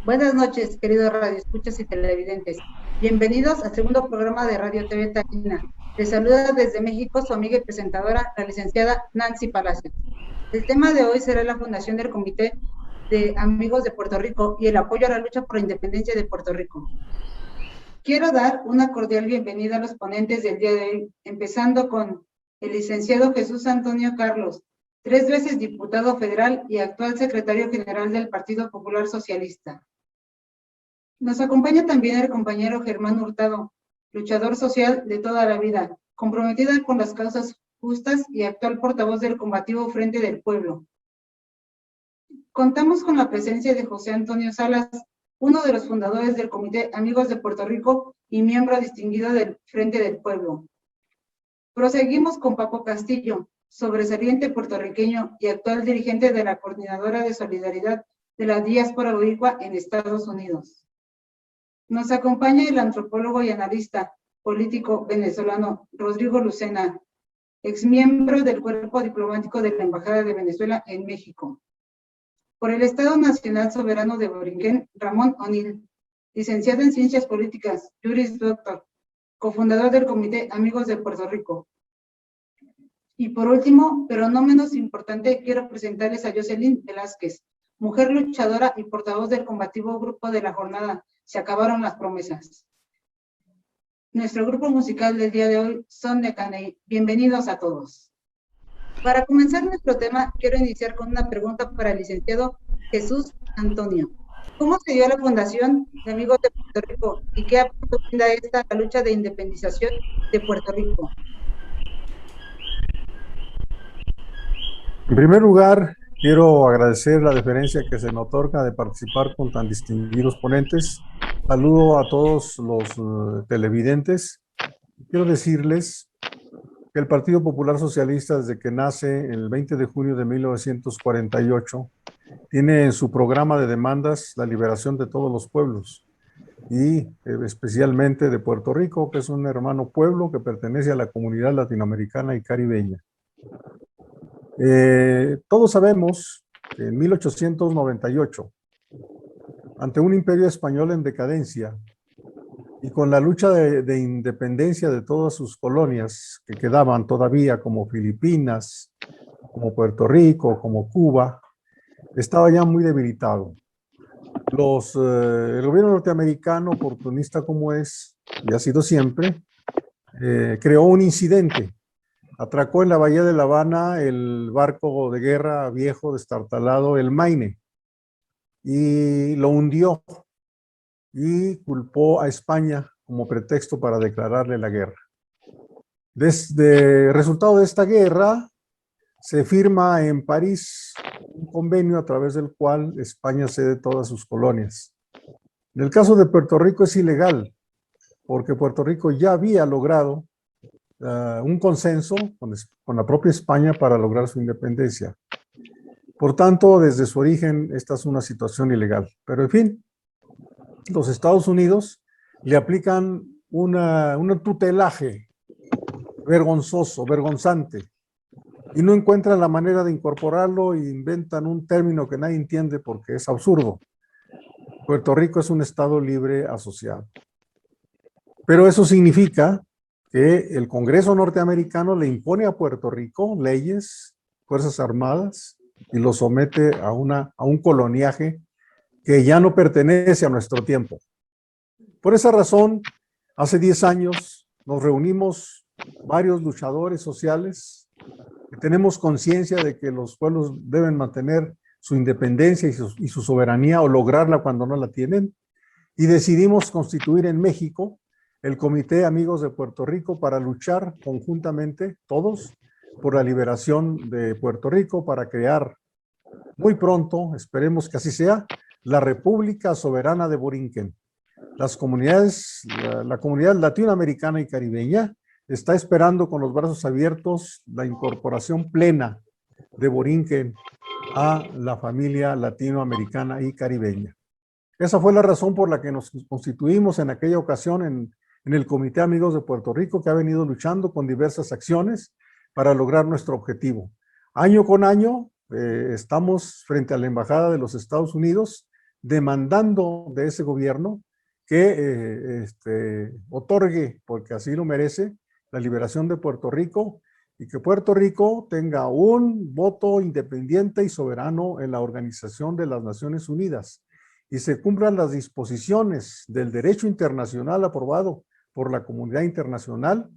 Buenas noches, queridos radioescuchas y televidentes. Bienvenidos al segundo programa de Radio TV Taquina. Les saluda desde México su amiga y presentadora, la licenciada Nancy Palacios. El tema de hoy será la fundación del Comité de Amigos de Puerto Rico y el apoyo a la lucha por la independencia de Puerto Rico. Quiero dar una cordial bienvenida a los ponentes del día de hoy, empezando con el licenciado Jesús Antonio Carlos, 3 veces diputado federal y actual secretario general del Partido Popular Socialista. Nos acompaña también el compañero Germán Hurtado, luchador social de toda la vida, comprometida con las causas justas y actual portavoz del combativo Frente del Pueblo. Contamos con la presencia de José Antonio Salas, uno de los fundadores del Comité Amigos de Puerto Rico y miembro distinguido del Frente del Pueblo. Proseguimos con Paco Castillo, sobresaliente puertorriqueño y actual dirigente de la Coordinadora de Solidaridad de la Diáspora Boricua en Estados Unidos. Nos acompaña el antropólogo y analista político venezolano Rodrigo Lucena, exmiembro del Cuerpo Diplomático de la Embajada de Venezuela en México. Por el Estado Nacional Soberano de Borinquen, Ramón O'Neill, licenciado en Ciencias Políticas, Juris Doctor, cofundador del Comité Amigos de Puerto Rico. Y por último, pero no menos importante, quiero presentarles a Jocelyn Velázquez, mujer luchadora y portavoz del combativo grupo de la jornada Se Acabaron las Promesas. Nuestro grupo musical del día de hoy son de Caney. Bienvenidos a todos. Para comenzar nuestro tema, quiero iniciar con una pregunta para el licenciado Jesús Antonio. ¿Cómo se dio la fundación de Amigos de Puerto Rico y qué apoyo brinda esta a la lucha de independización de Puerto Rico? En primer lugar, quiero agradecer la deferencia que se me otorga de participar con tan distinguidos ponentes. Saludo a todos los televidentes. Quiero decirles que el Partido Popular Socialista, desde que nace el 20 de junio de 1948, tiene en su programa de demandas la liberación de todos los pueblos y especialmente de Puerto Rico, que es un hermano pueblo que pertenece a la comunidad latinoamericana y caribeña. Todos sabemos que en 1898, ante un imperio español en decadencia y con la lucha de independencia de todas sus colonias que quedaban todavía, como Filipinas, como Puerto Rico, como Cuba, estaba ya muy debilitado. El gobierno norteamericano, oportunista como es, y ha sido siempre, creó un incidente. Atracó en la bahía de La Habana el barco de guerra viejo destartalado, el Maine, y lo hundió y culpó a España como pretexto para declararle la guerra. Desde el resultado de esta guerra se firma en París un convenio a través del cual España cede todas sus colonias. En el caso de Puerto Rico es ilegal, porque Puerto Rico ya había logrado un consenso con la propia España para lograr su independencia. Por tanto, desde su origen, esta es una situación ilegal. Pero, en fin, los Estados Unidos le aplican un tutelaje vergonzoso, vergonzante, y no encuentran la manera de incorporarlo e inventan un término que nadie entiende porque es absurdo. Puerto Rico es un estado libre asociado. Pero eso significa que el Congreso norteamericano le impone a Puerto Rico leyes, fuerzas armadas, y lo somete a un coloniaje que ya no pertenece a nuestro tiempo. Por esa razón, hace 10 años nos reunimos varios luchadores sociales que tenemos conciencia de que los pueblos deben mantener su independencia y su soberanía o lograrla cuando no la tienen, y decidimos constituir en México el Comité Amigos de Puerto Rico para luchar conjuntamente, todos, por la liberación de Puerto Rico, para crear muy pronto, esperemos que así sea, la República Soberana de Borinquen. Las comunidades, la comunidad latinoamericana y caribeña está esperando con los brazos abiertos la incorporación plena de Borinquen a la familia latinoamericana y caribeña. Esa fue la razón por la que nos constituimos en aquella ocasión en el Comité Amigos de Puerto Rico, que ha venido luchando con diversas acciones para lograr nuestro objetivo. Año con año estamos frente a la Embajada de los Estados Unidos demandando de ese gobierno que otorgue, porque así lo merece, la liberación de Puerto Rico y que Puerto Rico tenga un voto independiente y soberano en la Organización de las Naciones Unidas y se cumplan las disposiciones del derecho internacional aprobado por la comunidad internacional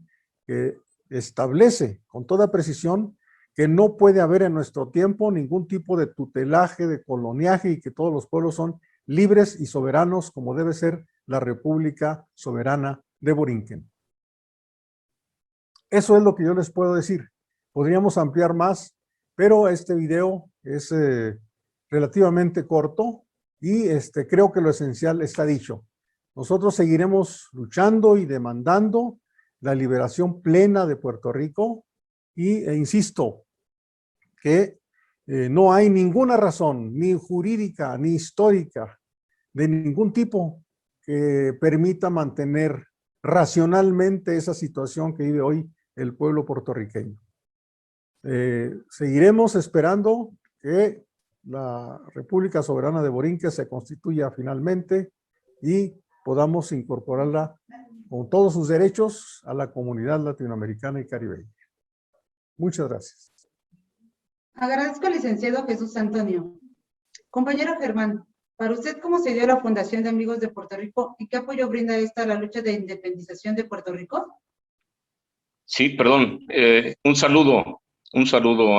que establece con toda precisión que no puede haber en nuestro tiempo ningún tipo de tutelaje, de coloniaje y que todos los pueblos son libres y soberanos como debe ser la República Soberana de Borinquen. Eso es lo que yo les puedo decir. Podríamos ampliar más, pero este video es relativamente corto y creo que lo esencial está dicho. Nosotros seguiremos luchando y demandando la liberación plena de Puerto Rico e insisto que no hay ninguna razón, ni jurídica, ni histórica, de ningún tipo que permita mantener racionalmente esa situación que vive hoy el pueblo puertorriqueño. Seguiremos esperando que la República Soberana de Borinquen se constituya finalmente y podamos incorporarla con todos sus derechos a la comunidad latinoamericana y caribeña. Muchas gracias. Agradezco al licenciado Jesús Antonio. Compañero Germán, para usted, ¿cómo se dio la Fundación de Amigos de Puerto Rico y qué apoyo brinda esta a la lucha de independización de Puerto Rico? Sí, perdón. Un saludo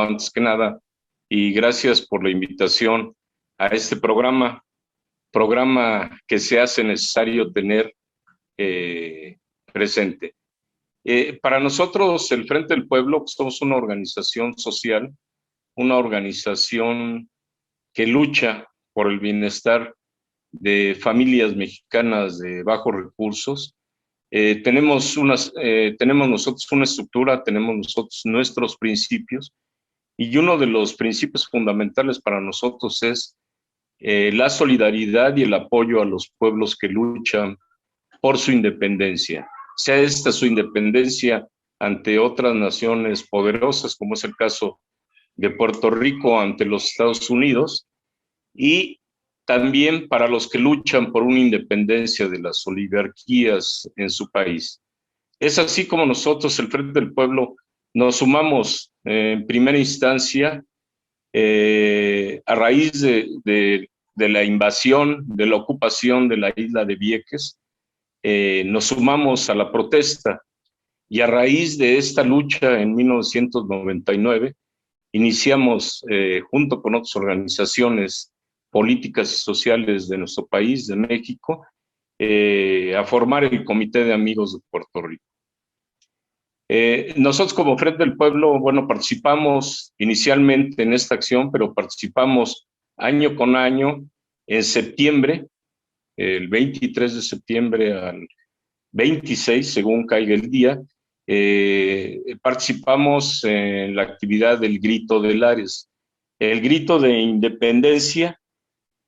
antes que nada y gracias por la invitación a este programa que se hace necesario tener presente. Para nosotros, el Frente del Pueblo, somos una organización social, una organización que lucha por el bienestar de familias mexicanas de bajos recursos. Tenemos nosotros una estructura, tenemos nosotros nuestros principios, y uno de los principios fundamentales para nosotros es la solidaridad y el apoyo a los pueblos que luchan por su independencia, sea esta su independencia ante otras naciones poderosas, como es el caso de Puerto Rico ante los Estados Unidos, y también para los que luchan por una independencia de las oligarquías en su país. Es así como nosotros, el Frente del Pueblo, nos sumamos en primera instancia a raíz de la invasión, de la ocupación de la isla de Vieques. Nos sumamos a la protesta y a raíz de esta lucha en 1999 iniciamos junto con otras organizaciones políticas y sociales de nuestro país, de México, a formar el Comité de Amigos de Puerto Rico. Nosotros como Frente del Pueblo, bueno, participamos inicialmente en esta acción, pero participamos año con año. En septiembre, el 23 de septiembre al 26, según caiga el día, participamos en la actividad del Grito de Lares, el grito de independencia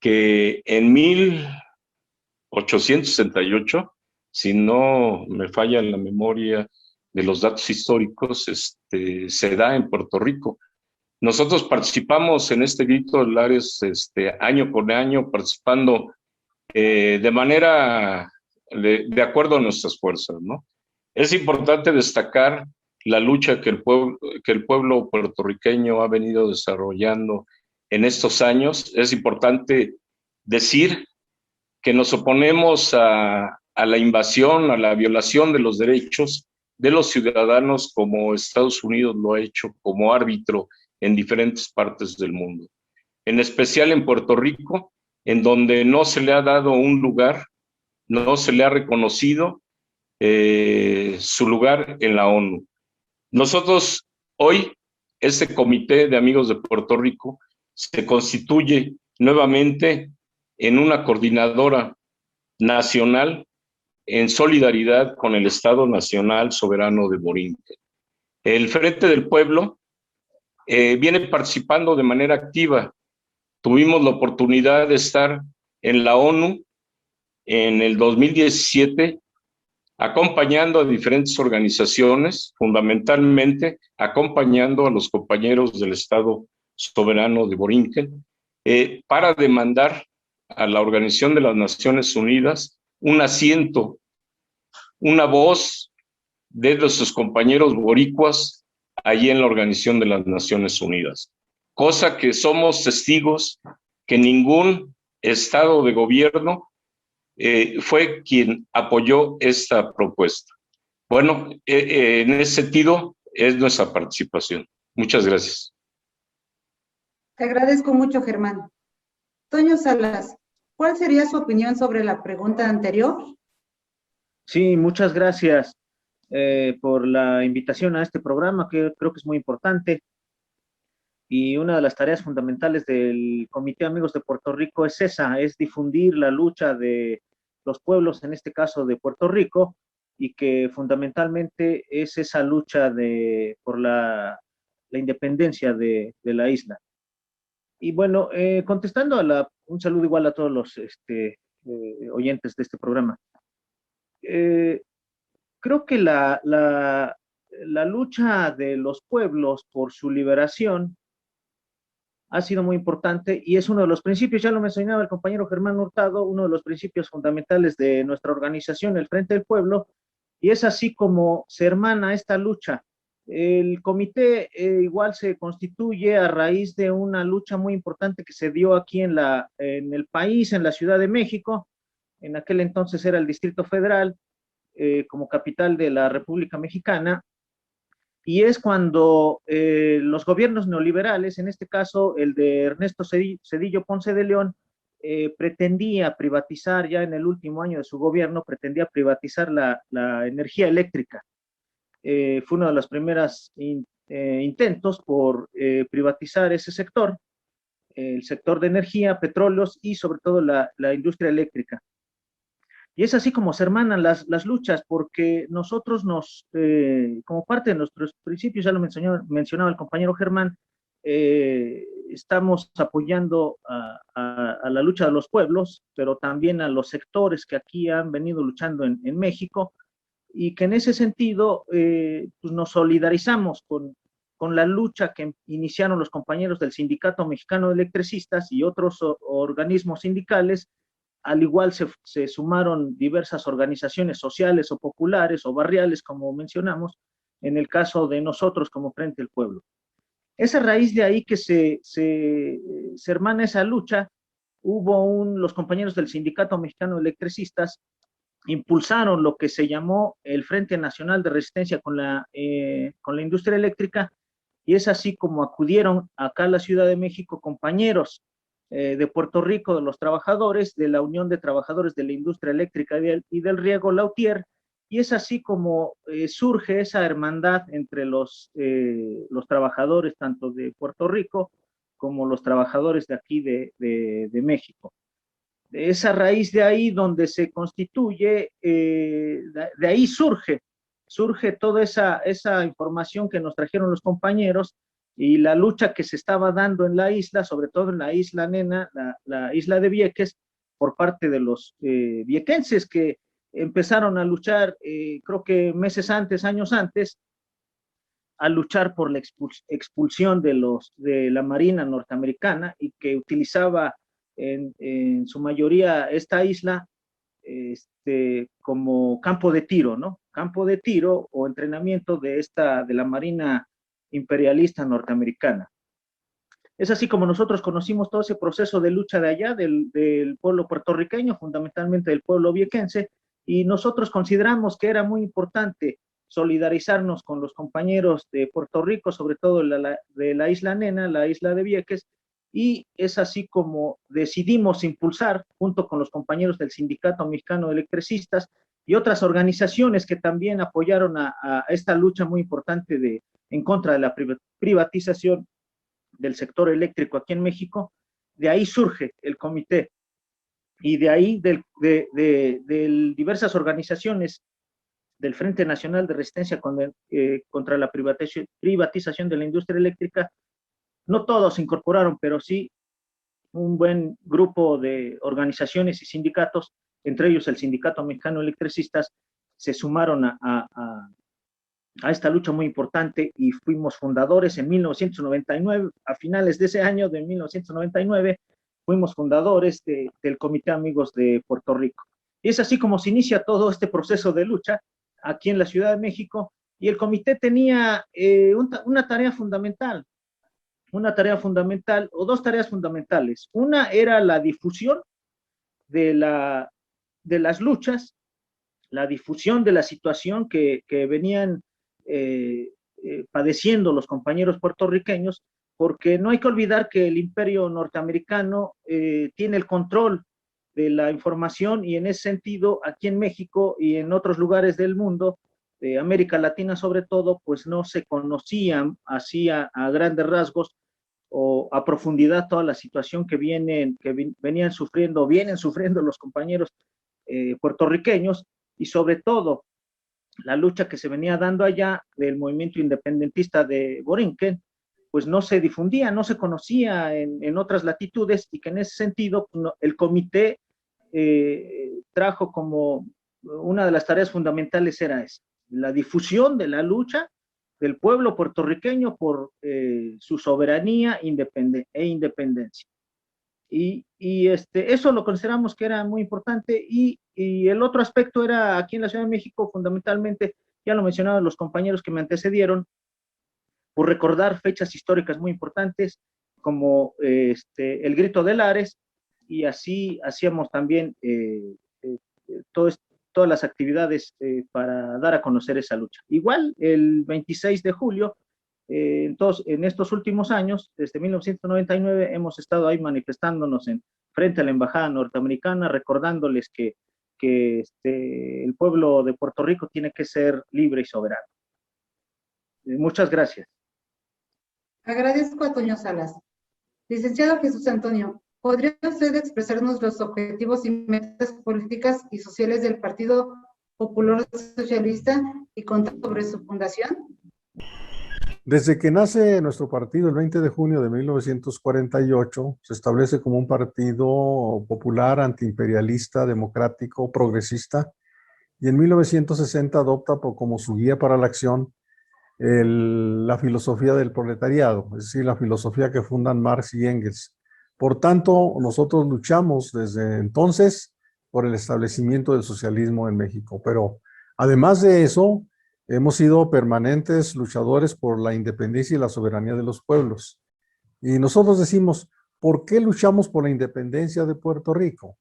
que en 1868, si no me falla la memoria de los datos históricos, se da en Puerto Rico. Nosotros participamos en este Grito de Lares año con año, participando de manera, de acuerdo a nuestras fuerzas, ¿no? Es importante destacar la lucha que el pueblo puertorriqueño ha venido desarrollando en estos años. Es importante decir que nos oponemos a la invasión, a la violación de los derechos de los ciudadanos, como Estados Unidos lo ha hecho como árbitro en diferentes partes del mundo. En especial en Puerto Rico, en donde no se le ha dado un lugar, no se le ha reconocido su lugar en la ONU. Nosotros hoy, este Comité de Amigos de Puerto Rico se constituye nuevamente en una coordinadora nacional en solidaridad con el Estado Nacional Soberano de Borinquen. El Frente del Pueblo viene participando de manera activa. Tuvimos la oportunidad de estar en la ONU en el 2017, acompañando a diferentes organizaciones, fundamentalmente acompañando a los compañeros del Estado Soberano de Borinquen, para demandar a la Organización de las Naciones Unidas un asiento, una voz de nuestros compañeros boricuas allí en la Organización de las Naciones Unidas. Cosa que somos testigos que ningún estado de gobierno fue quien apoyó esta propuesta. Bueno, en ese sentido es nuestra participación. Muchas gracias. Te agradezco mucho, Germán. Toño Salas, ¿cuál sería su opinión sobre la pregunta anterior? Sí, muchas gracias por la invitación a este programa, que creo que es muy importante. Y una de las tareas fundamentales del Comité Amigos de Puerto Rico es esa, es difundir la lucha de los pueblos, en este caso de Puerto Rico, y que fundamentalmente es esa lucha por la independencia de la isla. Y bueno, contestando un saludo igual a todos los oyentes de este programa. Creo que la lucha de los pueblos por su liberación ha sido muy importante y es uno de los principios, ya lo mencionaba el compañero Germán Hurtado, uno de los principios fundamentales de nuestra organización, el Frente del Pueblo, y es así como se hermana esta lucha. El comité igual se constituye a raíz de una lucha muy importante que se dio aquí en el país, en la Ciudad de México. En aquel entonces era el Distrito Federal, como capital de la República Mexicana, y es cuando los gobiernos neoliberales, en este caso el de Ernesto Zedillo Ponce de León, pretendía privatizar, ya en el último año de su gobierno, pretendía privatizar la energía eléctrica. Fue uno de los primeros intentos por privatizar ese sector, el sector de energía, petróleos y sobre todo la industria eléctrica. Y es así como se hermanan las luchas, porque nosotros como parte de nuestros principios, ya lo mencionaba el compañero Germán, estamos apoyando a la lucha de los pueblos, pero también a los sectores que aquí han venido luchando en México, y que en ese sentido pues nos solidarizamos con la lucha que iniciaron los compañeros del Sindicato Mexicano de Electricistas y otros organismos sindicales. Al igual se sumaron diversas organizaciones sociales o populares o barriales, como mencionamos, en el caso de nosotros como Frente del Pueblo. Es a raíz de ahí que se hermana esa lucha. Los compañeros del Sindicato Mexicano de Electricistas impulsaron lo que se llamó el Frente Nacional de Resistencia con la Industria Eléctrica, y es así como acudieron acá a la Ciudad de México compañeros de Puerto Rico, de los trabajadores, de la Unión de Trabajadores de la Industria Eléctrica y del Riego, la UTIER, y es así como surge esa hermandad entre los trabajadores tanto de Puerto Rico como los trabajadores de aquí de México. Es a raíz de ahí donde se constituye, de ahí surge toda esa información que nos trajeron los compañeros y la lucha que se estaba dando en la isla, sobre todo en la isla nena, la isla de Vieques, por parte de los viequenses que empezaron a luchar, creo que meses antes, años antes, a luchar por la expulsión de la Marina norteamericana, y que utilizaba en su mayoría esta isla como campo de tiro, ¿no? Campo de tiro o entrenamiento de la Marina imperialista norteamericana. Es así como nosotros conocimos todo ese proceso de lucha de allá, del pueblo puertorriqueño, fundamentalmente del pueblo viequense, y nosotros consideramos que era muy importante solidarizarnos con los compañeros de Puerto Rico, sobre todo de la isla nena, la isla de Vieques, y es así como decidimos impulsar, junto con los compañeros del Sindicato Mexicano de Electricistas y otras organizaciones que también apoyaron a esta lucha muy importante en contra de la privatización del sector eléctrico aquí en México. De ahí surge el comité, y de ahí de diversas organizaciones del Frente Nacional de Resistencia contra la privatización de la industria eléctrica. No todos se incorporaron, pero sí un buen grupo de organizaciones y sindicatos, entre ellos el Sindicato Mexicano de Electricistas, se sumaron a esta lucha muy importante, y fuimos fundadores en 1999, a finales de ese año de 1999, fuimos fundadores del Comité Amigos de Puerto Rico. Y es así como se inicia todo este proceso de lucha aquí en la Ciudad de México, y el comité tenía una tarea fundamental, o dos tareas fundamentales. Una era la difusión de las luchas, la difusión de la situación que venían padeciendo los compañeros puertorriqueños, porque no hay que olvidar que el imperio norteamericano tiene el control de la información, y en ese sentido, aquí en México y en otros lugares del mundo, de América Latina sobre todo, pues no se conocían así a grandes rasgos o a profundidad toda la situación que vienen sufriendo los compañeros puertorriqueños, y sobre todo la lucha que se venía dando allá del movimiento independentista de Borinquen, pues no se difundía, no se conocía en otras latitudes, y que en ese sentido el comité trajo como una de las tareas fundamentales era esa, la difusión de la lucha del pueblo puertorriqueño por su soberanía e independencia. Y eso lo consideramos que era muy importante, y el otro aspecto era aquí en la Ciudad de México, fundamentalmente, ya lo mencionaban los compañeros que me antecedieron, por recordar fechas históricas muy importantes, como el Grito de Lares, y así hacíamos también todas las actividades para dar a conocer esa lucha. Igual, el 26 de julio, entonces, en estos últimos años, desde 1999, hemos estado ahí manifestándonos frente a la Embajada norteamericana, recordándoles que el pueblo de Puerto Rico tiene que ser libre y soberano. Muchas gracias. Agradezco a Toño Salas. Licenciado Jesús Antonio, ¿podría usted expresarnos los objetivos y metas políticas y sociales del Partido Popular Socialista y contar sobre su fundación? Desde que nace nuestro partido el 20 de junio de 1948, se establece como un partido popular, antiimperialista, democrático, progresista, y en 1960 adopta como su guía para la acción la filosofía del proletariado, es decir, la filosofía que fundan Marx y Engels. Por tanto, nosotros luchamos desde entonces por el establecimiento del socialismo en México, pero además de eso, hemos sido permanentes luchadores por la independencia y la soberanía de los pueblos. Y nosotros decimos, ¿por qué luchamos por la independencia de Puerto Rico?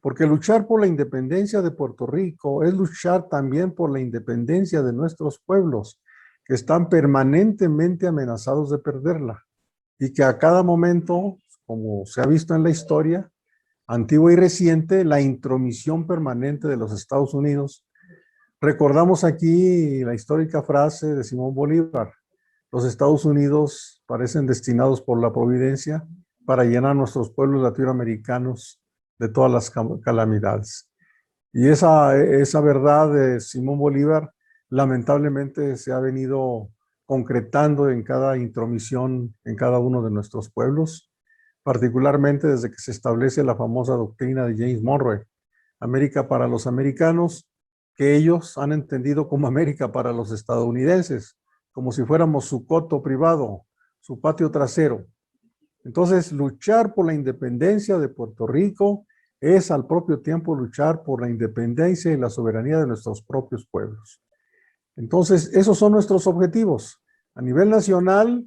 Porque luchar por la independencia de Puerto Rico es luchar también por la independencia de nuestros pueblos, que están permanentemente amenazados de perderla, y que a cada momento, como se ha visto en la historia antigua y reciente, la intromisión permanente de los Estados Unidos. Recordamos aquí la histórica frase de Simón Bolívar: los Estados Unidos parecen destinados por la providencia para llenar a nuestros pueblos latinoamericanos de todas las calamidades. Y esa verdad de Simón Bolívar lamentablemente se ha venido concretando en cada intromisión en cada uno de nuestros pueblos, particularmente desde que se establece la famosa doctrina de James Monroe, América para los americanos, que ellos han entendido como América para los estadounidenses, como si fuéramos su coto privado, su patio trasero. Entonces, luchar por la independencia de Puerto Rico es al propio tiempo luchar por la independencia y la soberanía de nuestros propios pueblos. Entonces, esos son nuestros objetivos. A nivel nacional,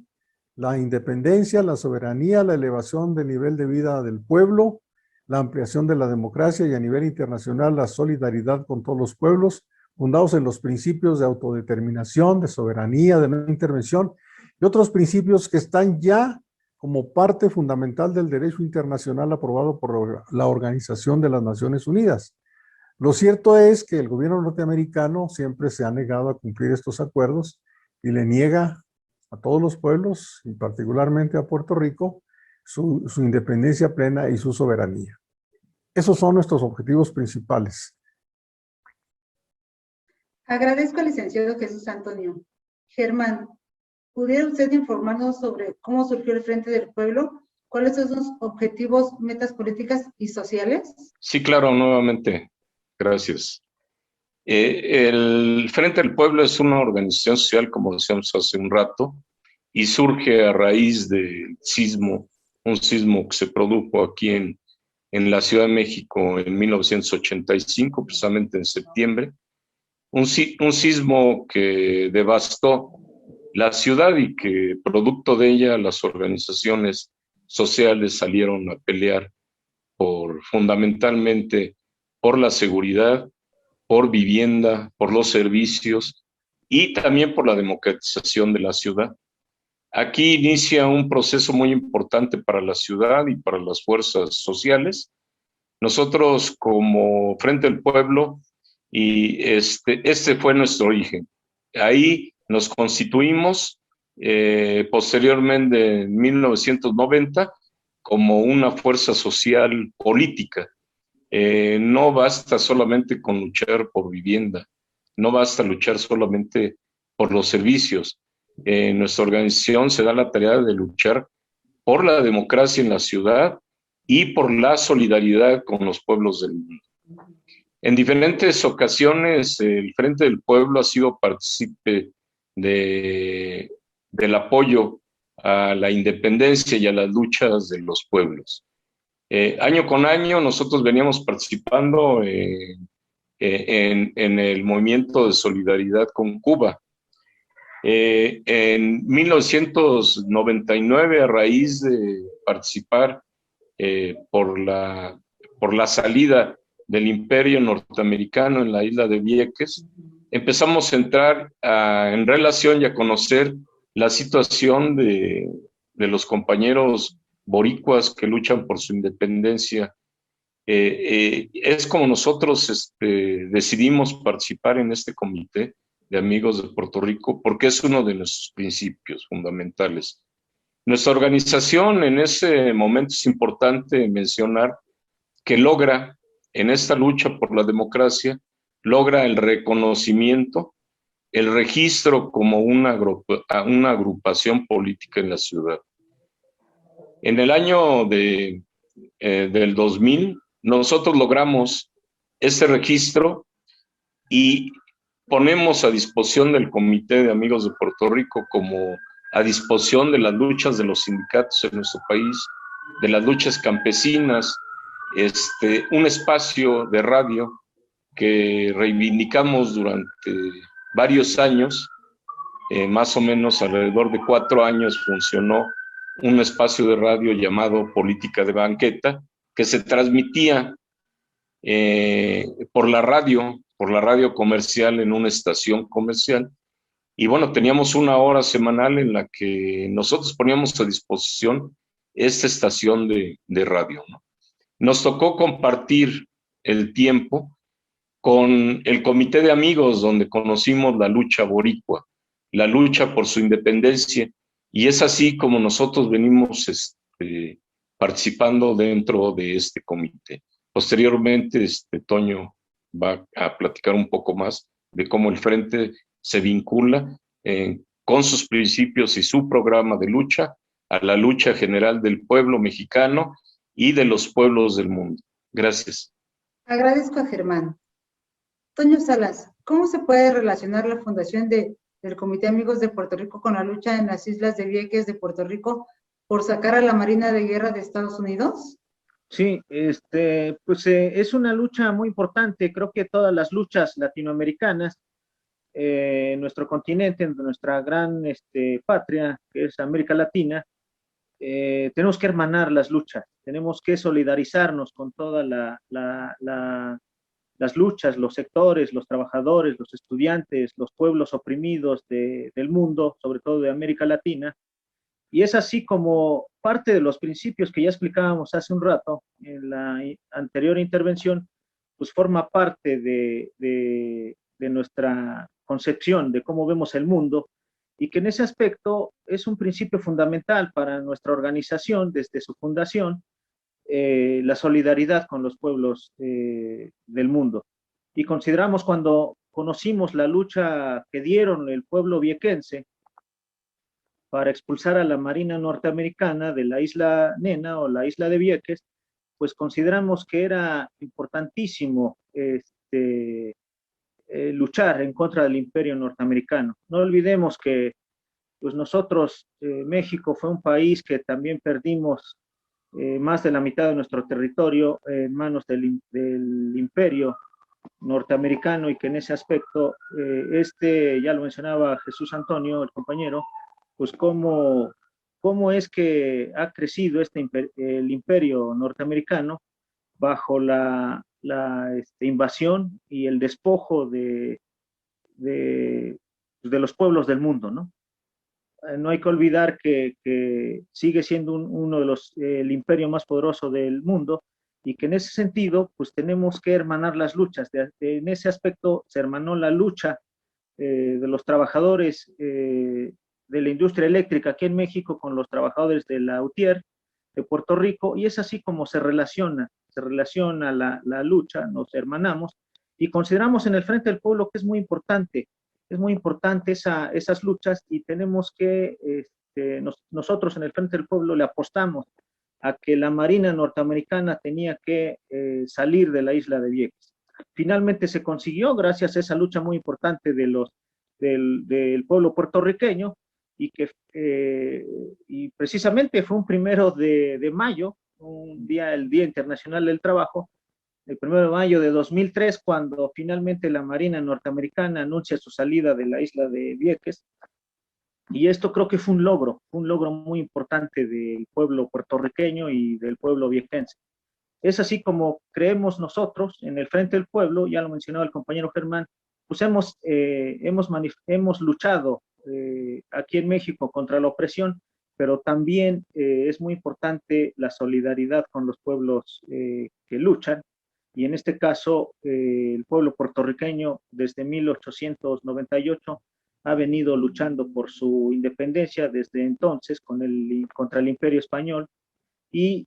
la independencia, la soberanía, la elevación del nivel de vida del pueblo, la ampliación de la democracia, y a nivel internacional, la solidaridad con todos los pueblos, fundados en los principios de autodeterminación, de soberanía, de no intervención, y otros principios que están ya como parte fundamental del derecho internacional aprobado por la Organización de las Naciones Unidas. Lo cierto es que el gobierno norteamericano siempre se ha negado a cumplir estos acuerdos y le niega a todos los pueblos, y particularmente a Puerto Rico, su independencia plena y su soberanía. Esos son nuestros objetivos principales. Agradezco al licenciado Jesús Antonio. Germán, ¿pudiera usted informarnos sobre cómo surgió el Frente del Pueblo? ¿Cuáles son sus objetivos, metas políticas y sociales? Sí, claro, nuevamente. Gracias. El Frente del Pueblo es una organización social, como decíamos hace un rato, y surge a raíz del sismo un sismo que se produjo aquí en la Ciudad de México en 1985, precisamente en septiembre. Un sismo que devastó la ciudad y que producto de ella las organizaciones sociales salieron a pelear fundamentalmente por la seguridad, por vivienda, por los servicios y también por la democratización de la ciudad. Aquí inicia un proceso muy importante para la ciudad y para las fuerzas sociales. Nosotros como Frente del Pueblo, y este fue nuestro origen. Ahí nos constituimos posteriormente en 1990 como una fuerza social política. No basta solamente con luchar por vivienda, no basta luchar solamente por los servicios. Nuestra organización se da la tarea de luchar por la democracia en la ciudad y por la solidaridad con los pueblos del mundo. En diferentes ocasiones, el Frente del Pueblo ha sido partícipe del apoyo a la independencia y a las luchas de los pueblos. Año con año nosotros veníamos participando en el movimiento de solidaridad con Cuba. En 1999, a raíz de participar por la salida del Imperio norteamericano en la isla de Vieques, empezamos a entrar en relación y a conocer la situación de los compañeros boricuas que luchan por su independencia. Es como nosotros decidimos participar en este comité de amigos de Puerto Rico, porque es uno de nuestros principios fundamentales. Nuestra organización en ese momento es importante mencionar que logra, en esta lucha por la democracia, logra el reconocimiento, el registro como una agrupación política en la ciudad. En el año del 2000, nosotros logramos ese registro y ponemos a disposición del Comité de Amigos de Puerto Rico como a disposición de las luchas de los sindicatos en nuestro país, de las luchas campesinas, un espacio de radio que reivindicamos durante varios años, más o menos alrededor de 4 años funcionó un espacio de radio llamado Política de Banqueta, que se transmitía por la radio comercial en una estación comercial. Y bueno, teníamos una hora semanal en la que nosotros poníamos a disposición esta estación de radio, ¿no? Nos tocó compartir el tiempo con el Comité de Amigos, donde conocimos la lucha boricua, la lucha por su independencia, y es así como nosotros venimos participando dentro de este comité. Posteriormente, Toño va a platicar un poco más de cómo el Frente se vincula con sus principios y su programa de lucha a la lucha general del pueblo mexicano y de los pueblos del mundo. Gracias. Agradezco a Germán. Toño Salas, ¿cómo se puede relacionar la fundación del Comité Amigos de Puerto Rico con la lucha en las islas de Vieques de Puerto Rico por sacar a la Marina de Guerra de Estados Unidos? Sí, pues es una lucha muy importante. Creo que todas las luchas latinoamericanas, en nuestro continente, en nuestra gran patria, que es América Latina, tenemos que hermanar las luchas, tenemos que solidarizarnos con todas las luchas, los sectores, los trabajadores, los estudiantes, los pueblos oprimidos del mundo, sobre todo de América Latina. Y es así como parte de los principios que ya explicábamos hace un rato en la anterior intervención, pues forma parte de nuestra concepción de cómo vemos el mundo, y que en ese aspecto es un principio fundamental para nuestra organización desde su fundación, la solidaridad con los pueblos del mundo. Y consideramos, cuando conocimos la lucha que dieron el pueblo viequense para expulsar a la Marina norteamericana de la isla Nena o la isla de Vieques, pues consideramos que era importantísimo luchar en contra del imperio norteamericano. No olvidemos que pues nosotros, México fue un país que también perdimos más de la mitad de nuestro territorio en manos del imperio norteamericano, y que en ese aspecto, ya lo mencionaba Jesús Antonio, el compañero, pues cómo es que ha crecido el imperio norteamericano bajo la invasión y el despojo de los pueblos del mundo, ¿no? No hay que olvidar que sigue siendo uno de el imperio más poderoso del mundo, y que en ese sentido, pues tenemos que hermanar las luchas. En ese aspecto se hermanó la lucha de los trabajadores de la industria eléctrica aquí en México con los trabajadores de la UTIER de Puerto Rico, y es así como se relaciona la lucha, nos hermanamos, y consideramos en el Frente del Pueblo que es muy importante esas luchas, y tenemos que, nosotros en el Frente del Pueblo le apostamos a que la Marina norteamericana tenía que salir de la isla de Vieques. Finalmente se consiguió gracias a esa lucha muy importante del pueblo puertorriqueño, y precisamente fue un 1 de mayo, el Día Internacional del Trabajo, el 1 de mayo de 2003, cuando finalmente la Marina norteamericana anuncia su salida de la isla de Vieques. Y esto creo que fue un logro muy importante del pueblo puertorriqueño y del pueblo viequense. Es así como creemos nosotros en el Frente del Pueblo, ya lo mencionaba el compañero Germán, pues hemos luchado aquí en México contra la opresión, pero también es muy importante la solidaridad con los pueblos que luchan, y en este caso el pueblo puertorriqueño desde 1898 ha venido luchando por su independencia desde entonces contra el Imperio Español, y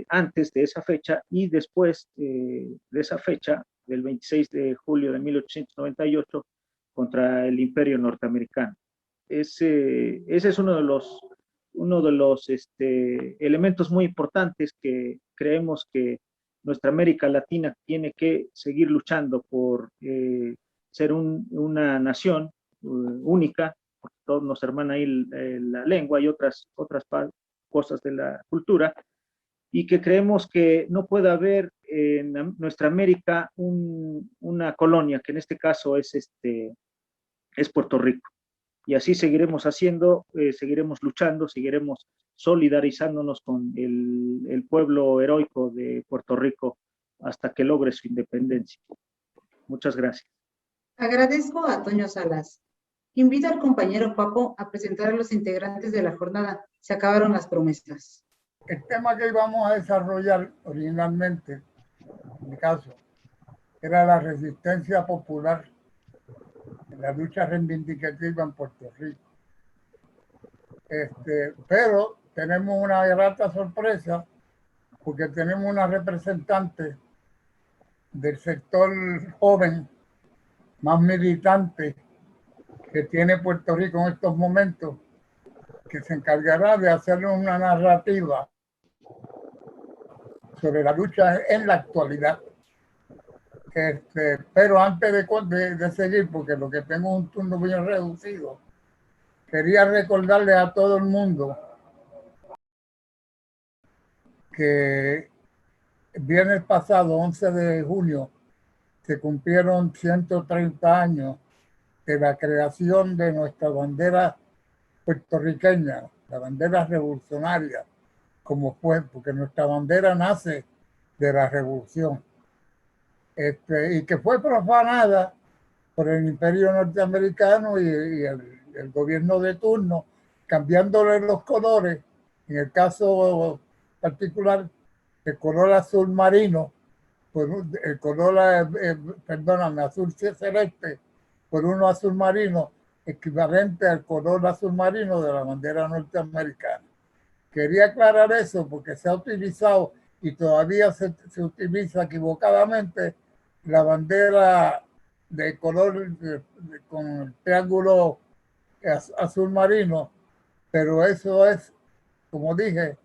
antes de esa fecha y después de esa fecha, del 26 de julio de 1898, contra el Imperio Norteamericano. Ese es uno de los elementos muy importantes que creemos que nuestra América Latina tiene que seguir luchando por ser una nación única, porque todos nos hermana ahí la lengua y otras cosas de la cultura, y que creemos que no puede haber en nuestra América una colonia, que en este caso es Puerto Rico. Y así seguiremos haciendo, seguiremos luchando, seguiremos solidarizándonos con el pueblo heroico de Puerto Rico hasta que logre su independencia. Muchas gracias. Agradezco a Toño Salas. Invito al compañero Papo a presentar a los integrantes de la jornada. Se acabaron las promesas. El tema que íbamos a desarrollar originalmente, en mi caso, era la resistencia popular en la lucha reivindicativa en Puerto Rico. Pero tenemos una grata sorpresa porque tenemos una representante del sector joven más militante que tiene Puerto Rico en estos momentos, que se encargará de hacerle una narrativa sobre la lucha en la actualidad. Pero antes de seguir, porque lo que tengo es un turno muy reducido, quería recordarle a todo el mundo que el viernes pasado, 11 de junio, se cumplieron 130 años de la creación de nuestra bandera puertorriqueña, la bandera revolucionaria, como fue, porque nuestra bandera nace de la revolución, y que fue profanada por el Imperio Norteamericano y el gobierno de turno, cambiándole los colores. En el caso particular, el color azul marino, el color, azul celeste, por uno azul marino, equivalente al color azul marino de la bandera norteamericana. Quería aclarar eso porque se ha utilizado y todavía se utiliza equivocadamente la bandera de color con el triángulo azul marino, pero eso es, como dije,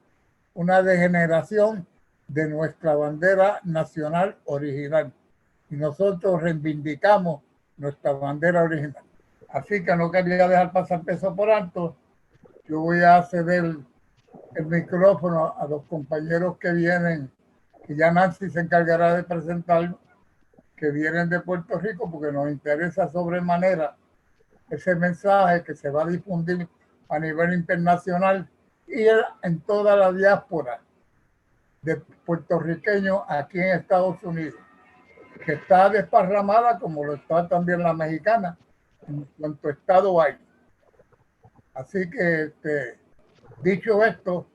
una degeneración de nuestra bandera nacional original, y nosotros reivindicamos nuestra bandera original. Así que no quería dejar pasar eso por alto. Yo voy a ceder el micrófono a los compañeros que vienen, que ya Nancy se encargará de presentar, que vienen de Puerto Rico, porque nos interesa sobremanera ese mensaje que se va a difundir a nivel internacional y en toda la diáspora de puertorriqueños aquí en Estados Unidos, que está desparramada como lo está también la mexicana, en cuanto estado hay. Así que, dicho esto,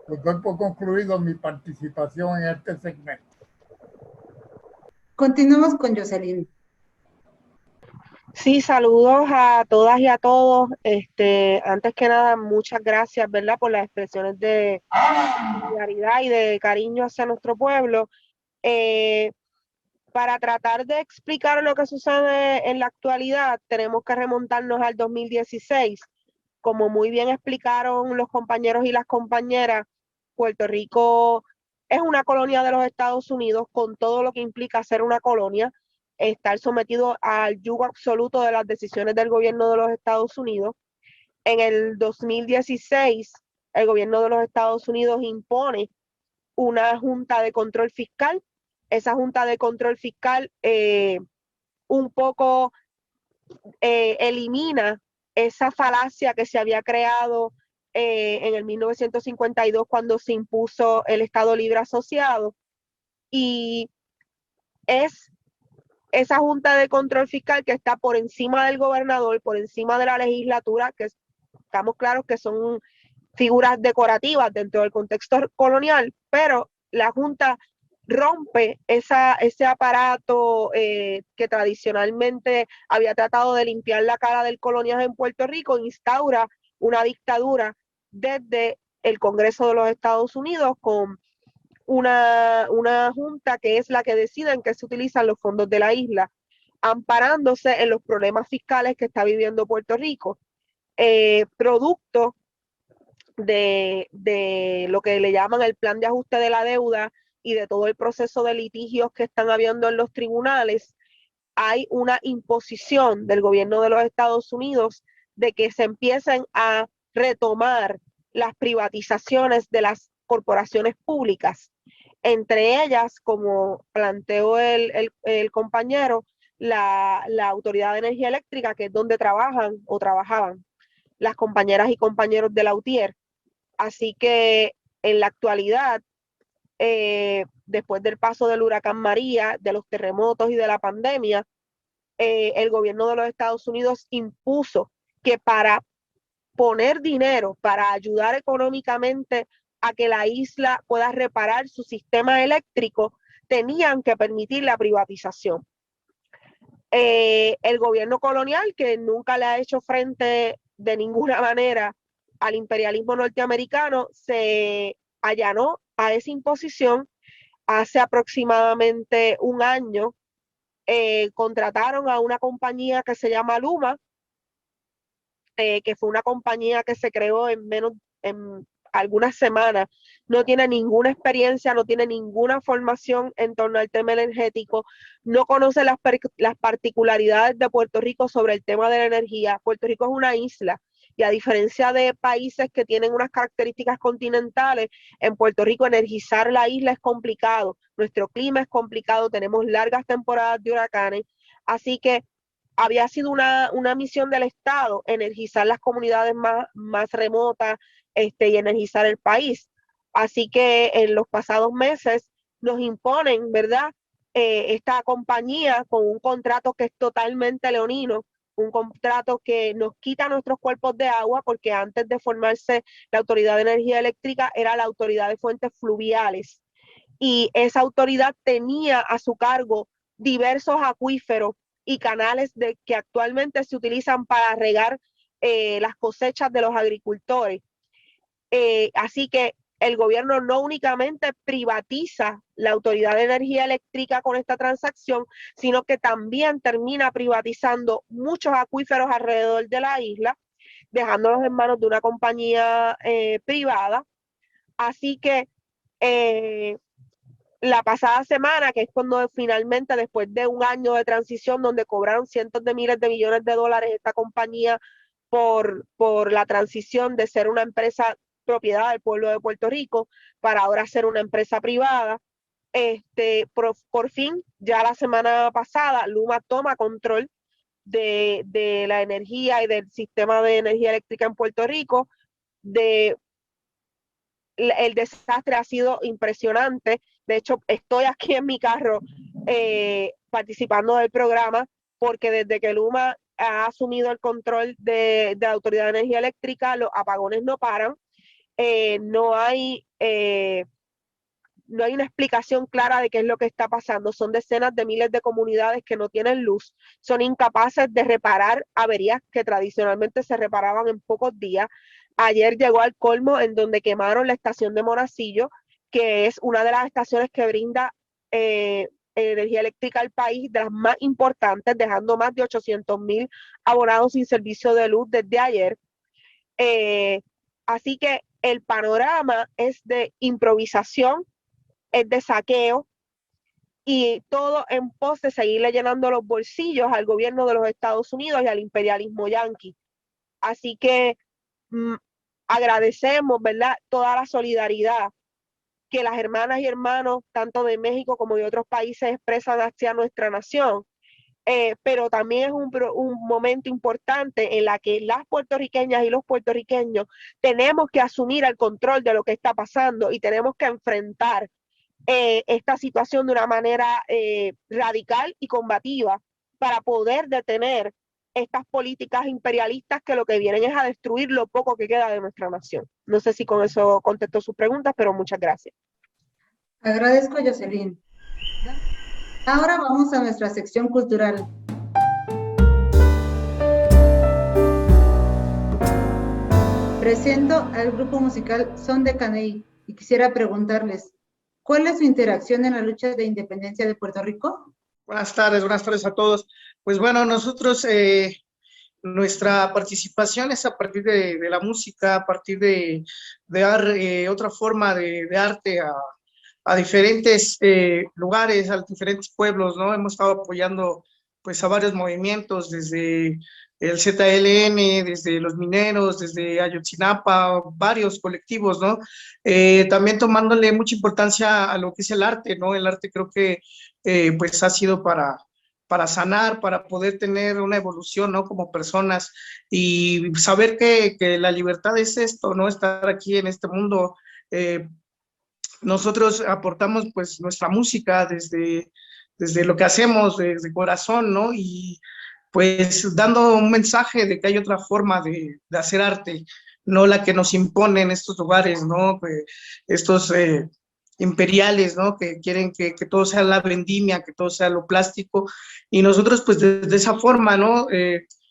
pues doy por concluido mi participación en este segmento. Continuamos con Jocelyn. Sí, saludos a todas y a todos. Antes que nada, muchas gracias, ¿verdad?, por las expresiones de solidaridad y de cariño hacia nuestro pueblo. Para tratar de explicar lo que sucede en la actualidad, tenemos que remontarnos al 2016. Como muy bien explicaron los compañeros y las compañeras, Puerto Rico es una colonia de los Estados Unidos, con todo lo que implica ser una colonia, estar sometido al yugo absoluto de las decisiones del gobierno de los Estados Unidos. En el 2016, el gobierno de los Estados Unidos impone una junta de control fiscal. Esa junta de control fiscal un poco elimina esa falacia que se había creado en el 1952 cuando se impuso el Estado Libre Asociado, y es esa junta de control fiscal que está por encima del gobernador, por encima de la legislatura, que estamos claros que son figuras decorativas dentro del contexto colonial, pero la junta rompe ese aparato que tradicionalmente había tratado de limpiar la cara del coloniaje en Puerto Rico, instaura una dictadura desde el Congreso de los Estados Unidos con una junta que es la que decide en qué se utilizan los fondos de la isla, amparándose en los problemas fiscales que está viviendo Puerto Rico, producto de lo que le llaman el plan de ajuste de la deuda y de todo el proceso de litigios que están habiendo en los tribunales. Hay una imposición del gobierno de los Estados Unidos de que se empiecen a retomar las privatizaciones de las corporaciones públicas, entre ellas, como planteó el compañero, la Autoridad de Energía Eléctrica, que es donde trabajan o trabajaban las compañeras y compañeros de la UTIER. Así que en la actualidad, después del paso del huracán María, de los terremotos y de la pandemia, el gobierno de los Estados Unidos impuso que para poner dinero, para ayudar económicamente a que la isla pueda reparar su sistema eléctrico, tenían que permitir la privatización. El gobierno colonial, que nunca le ha hecho frente de ninguna manera al imperialismo norteamericano, se allanó a esa imposición. Hace aproximadamente un año contrataron a una compañía que se llama Luma, que fue una compañía que se creó en algunas semanas, no tiene ninguna experiencia, no tiene ninguna formación en torno al tema energético, no conoce las particularidades de Puerto Rico sobre el tema de la energía. Puerto Rico es una isla, y a diferencia de países que tienen unas características continentales, en Puerto Rico energizar la isla es complicado, nuestro clima es complicado, tenemos largas temporadas de huracanes, así que había sido una misión del Estado energizar las comunidades más remotas, y energizar el país. Así que en los pasados meses nos imponen, ¿verdad?, esta compañía con un contrato que es totalmente leonino, un contrato que nos quita nuestros cuerpos de agua, porque antes de formarse la Autoridad de Energía Eléctrica era la Autoridad de Fuentes Fluviales, y esa autoridad tenía a su cargo diversos acuíferos y canales que actualmente se utilizan para regar las cosechas de los agricultores. Así que el gobierno no únicamente privatiza la Autoridad de Energía Eléctrica con esta transacción, sino que también termina privatizando muchos acuíferos alrededor de la isla, dejándolos en manos de una compañía privada. Así que la pasada semana, que es cuando finalmente, después de un año de transición donde cobraron cientos de miles de millones de dólares esta compañía por la transición de ser una empresa propiedad del pueblo de Puerto Rico para ahora ser una empresa privada. Por fin, ya la semana pasada, Luma toma control de la energía y del sistema de energía eléctrica en Puerto Rico. El desastre ha sido impresionante. De hecho, estoy aquí en mi carro participando del programa porque desde que Luma ha asumido el control de la Autoridad de Energía Eléctrica, los apagones no paran. No hay una explicación clara de qué es lo que está pasando. Son decenas de miles de comunidades que no tienen luz, son incapaces de reparar averías que tradicionalmente se reparaban en pocos días. Ayer llegó al colmo en donde quemaron la estación de Monacillo, que es una de las estaciones que brinda energía eléctrica al país, de las más importantes, dejando más de 800,000 abonados sin servicio de luz desde ayer. Así que el panorama es de improvisación, es de saqueo y todo en pos de seguirle llenando los bolsillos al gobierno de los Estados Unidos y al imperialismo yanqui. Así que agradecemos, ¿verdad?, toda la solidaridad que las hermanas y hermanos, tanto de México como de otros países, expresan hacia nuestra nación. Pero también es un momento importante en la que las puertorriqueñas y los puertorriqueños tenemos que asumir el control de lo que está pasando y tenemos que enfrentar esta situación de una manera radical y combativa para poder detener estas políticas imperialistas que lo que vienen es a destruir lo poco que queda de nuestra nación. No sé si con eso contesto sus preguntas, pero muchas gracias. Agradezco, Jocelyn. Ahora vamos a nuestra sección cultural. Presento al grupo musical Son de Caney y quisiera preguntarles, ¿cuál es su interacción en la lucha de independencia de Puerto Rico? Buenas tardes a todos. Pues bueno, nosotros, nuestra participación es a partir de la música, a partir de dar otra forma de arte a diferentes lugares, a diferentes pueblos, ¿no? Hemos estado apoyando pues a varios movimientos, desde el ZLN, desde los mineros, desde Ayotzinapa, varios colectivos, ¿no? También tomándole mucha importancia a lo que es el arte, ¿no? El arte creo que pues ha sido para sanar, para poder tener una evolución, ¿no? Como personas y saber que la libertad es esto, ¿no? Estar aquí en este mundo. Nosotros aportamos pues nuestra música desde lo que hacemos, desde corazón, ¿no? Y pues dando un mensaje de que hay otra forma de hacer arte, no la que nos imponen estos lugares, ¿no? Estos imperiales, ¿no? Que quieren que todo sea la vendimia, que todo sea lo plástico, y nosotros pues de esa forma, ¿no?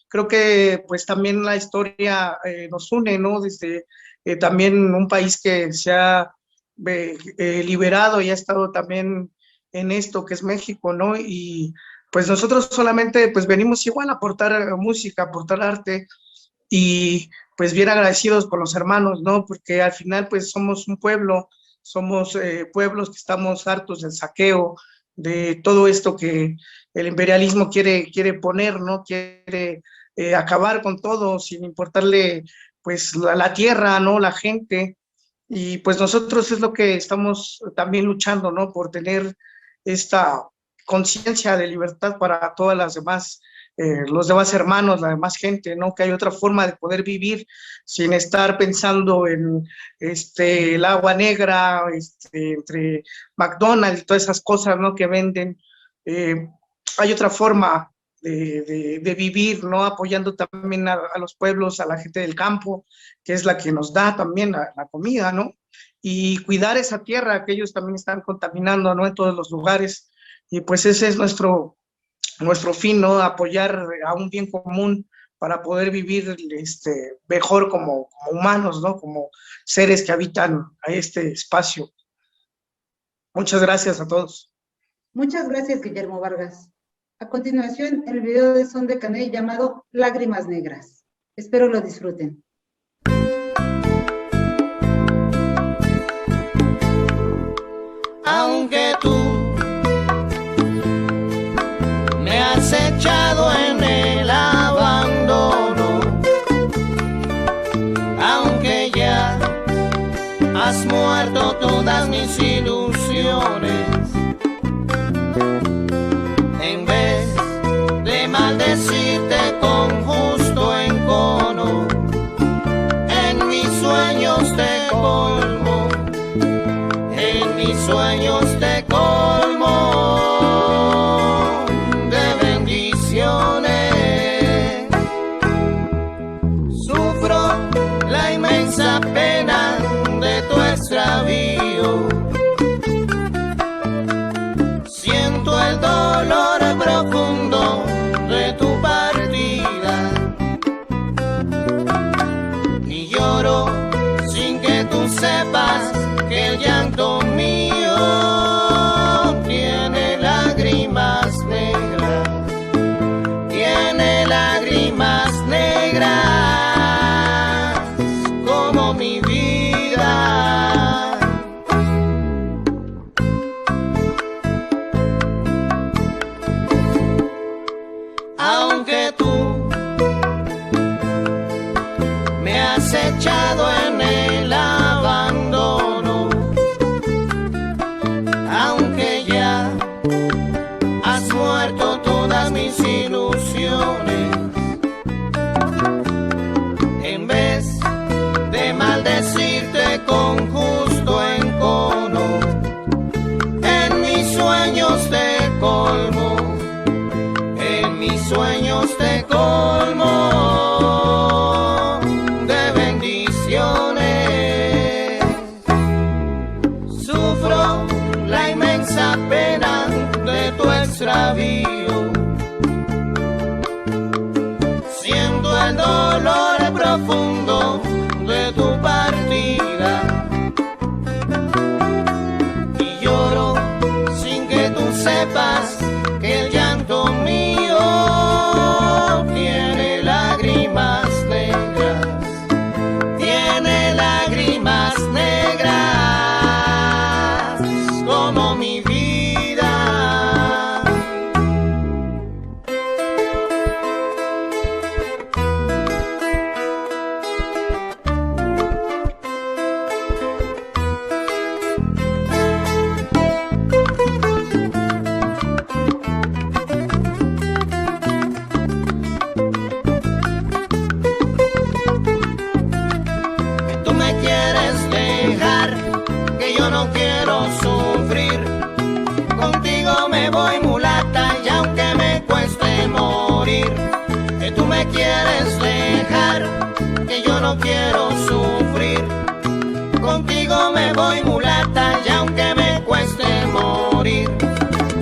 Creo que pues también la historia nos une, ¿no? Desde también un país que se ha liberado y ha estado también en esto que es México, ¿no? Y pues nosotros solamente pues venimos igual a aportar música, a aportar arte y pues bien agradecidos con los hermanos, ¿no? Porque al final pues somos un pueblo, somos pueblos que estamos hartos del saqueo, de todo esto que el imperialismo quiere poner, ¿no? Quiere acabar con todo sin importarle pues la tierra, ¿no? La gente. Y pues nosotros es lo que estamos también luchando, ¿no? Por tener esta conciencia de libertad para todas las demás, los demás hermanos, la demás gente, ¿no? Que hay otra forma de poder vivir sin estar pensando en el agua negra, entre McDonald's y todas esas cosas, ¿no? Que venden. Hay otra forma de vivir, ¿no? Apoyando también a los pueblos, a la gente del campo, que es la que nos da también la comida, ¿no? Y cuidar esa tierra que ellos también están contaminando, ¿no? En todos los lugares. Y pues ese es nuestro fin, ¿no? Apoyar a un bien común para poder vivir mejor como humanos, ¿no? Como seres que habitan a este espacio. Muchas gracias a todos. Muchas gracias, Guillermo Vargas. A continuación, el video de Son de Caney llamado Lágrimas Negras. Espero lo disfruten. Aunque tú me has echado en el abandono, aunque ya muerto todas mis ilusiones. En vez de maldecirte con justo encono, en mis sueños te colmo, en mis sueños te colmo de bendiciones. Sufro la inmensa pena de tu extravío, siento el dolor profundo de tu partida y lloro sin que tú sepas que el llanto mío tiene lágrimas negras, tiene lágrimas negras como mi vida. Aunque tú me has echado en el abandono, aunque ya has muerto todas mis ilusiones, en vez de maldecirte con justo encono, en mis sueños te colmo, en mis sueños te colmo de bendiciones. Sufro la inmensa pena de tu extravío, siento el dolor profundo de tu partida y lloro sin que tú sepas que el llanto mío tiene lágrimas negras, tiene lágrimas negras como mi vida. Tú me quieres dejar, que yo no quiero sufrir. Contigo me voy mulata y aunque me cueste morir. Que tú me quieres dejar, que yo no quiero sufrir. Contigo me voy mulata y aunque me cueste morir.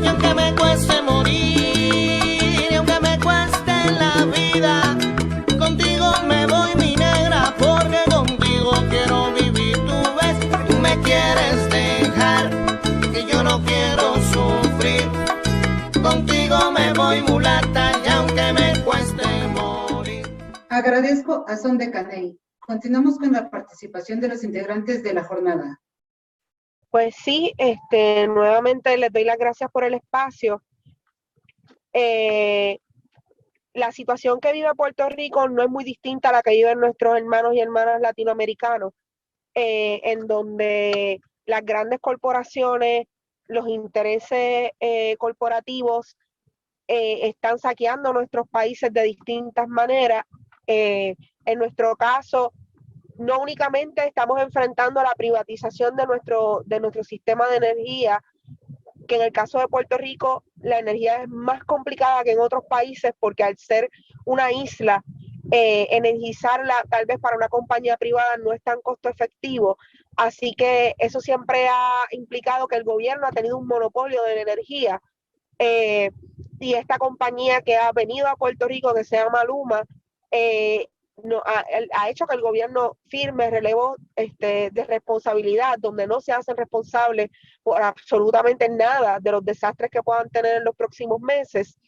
Y aunque me cueste morir, y aunque me cueste la vida, contigo me voy mi negra, porque contigo quiero vivir. Tú ves que tú me quieres dejar, que yo no quiero sufrir. Contigo me voy mulata y aunque me cueste morir. Agradezco a Son de Caney. Continuamos con la participación de los integrantes de la jornada. Pues sí, nuevamente les doy las gracias por el espacio. La situación que vive Puerto Rico no es muy distinta a la que viven nuestros hermanos y hermanas latinoamericanos, en donde las grandes corporaciones, los intereses corporativos están saqueando nuestros países de distintas maneras. En nuestro caso, no únicamente estamos enfrentando la privatización de nuestro sistema de energía, que en el caso de Puerto Rico la energía es más complicada que en otros países, porque al ser una isla, energizarla tal vez para una compañía privada no es tan costo efectivo. Así que eso siempre ha implicado que el gobierno ha tenido un monopolio de la energía. Y esta compañía que ha venido a Puerto Rico, que se llama Luma, ha hecho que el gobierno firme relevos de responsabilidad, donde no se hacen responsables por absolutamente nada de los desastres que puedan tener en los próximos meses.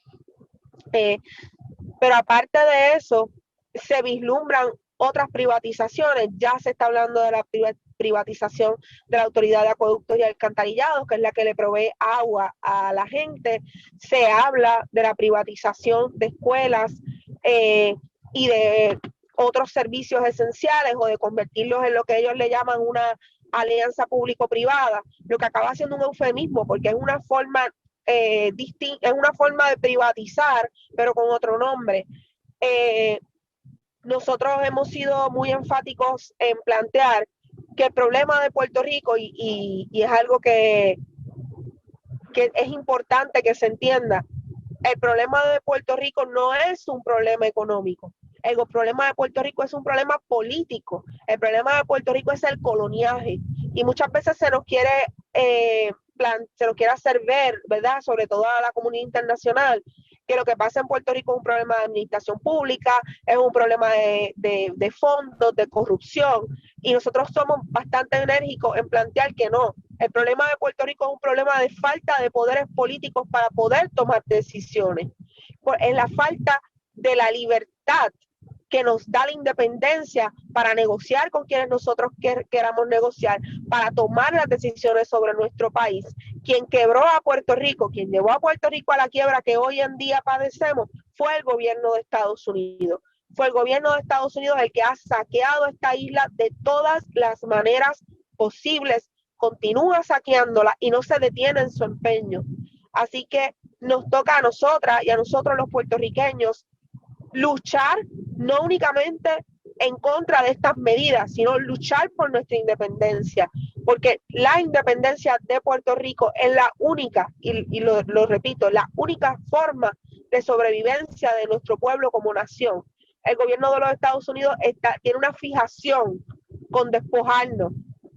Pero aparte de eso, se vislumbran otras privatizaciones. Ya se está hablando de la privatización de la Autoridad de Acueductos y Alcantarillados, que es la que le provee agua a la gente. Se habla de la privatización de escuelas y de otros servicios esenciales, o de convertirlos en lo que ellos le llaman una alianza público-privada, lo que acaba siendo un eufemismo, porque es una forma es una forma de privatizar, pero con otro nombre. Nosotros hemos sido muy enfáticos en plantear que el problema de Puerto Rico, y es algo que es importante que se entienda, el problema de Puerto Rico no es un problema económico. El problema de Puerto Rico es un problema político. El problema de Puerto Rico es el coloniaje. Y muchas veces se nos quiere hacer ver, ¿verdad? Sobre todo a la comunidad internacional, que lo que pasa en Puerto Rico es un problema de administración pública, es un problema de fondos, de corrupción. Y nosotros somos bastante enérgicos en plantear que no. El problema de Puerto Rico es un problema de falta de poderes políticos para poder tomar decisiones. Es la falta de la libertad que nos da la independencia para negociar con quienes nosotros queramos negociar, para tomar las decisiones sobre nuestro país. Quien quebró a Puerto Rico, quien llevó a Puerto Rico a la quiebra que hoy en día padecemos, fue el gobierno de Estados Unidos. Fue el gobierno de Estados Unidos el que ha saqueado esta isla de todas las maneras posibles, continúa saqueándola y no se detiene en su empeño. Así que nos toca a nosotras y a nosotros los puertorriqueños luchar no únicamente en contra de estas medidas, sino luchar por nuestra independencia, porque la independencia de Puerto Rico es la única, y lo repito, la única forma de sobrevivencia de nuestro pueblo como nación. El gobierno de los Estados Unidos tiene una fijación con despojarnos,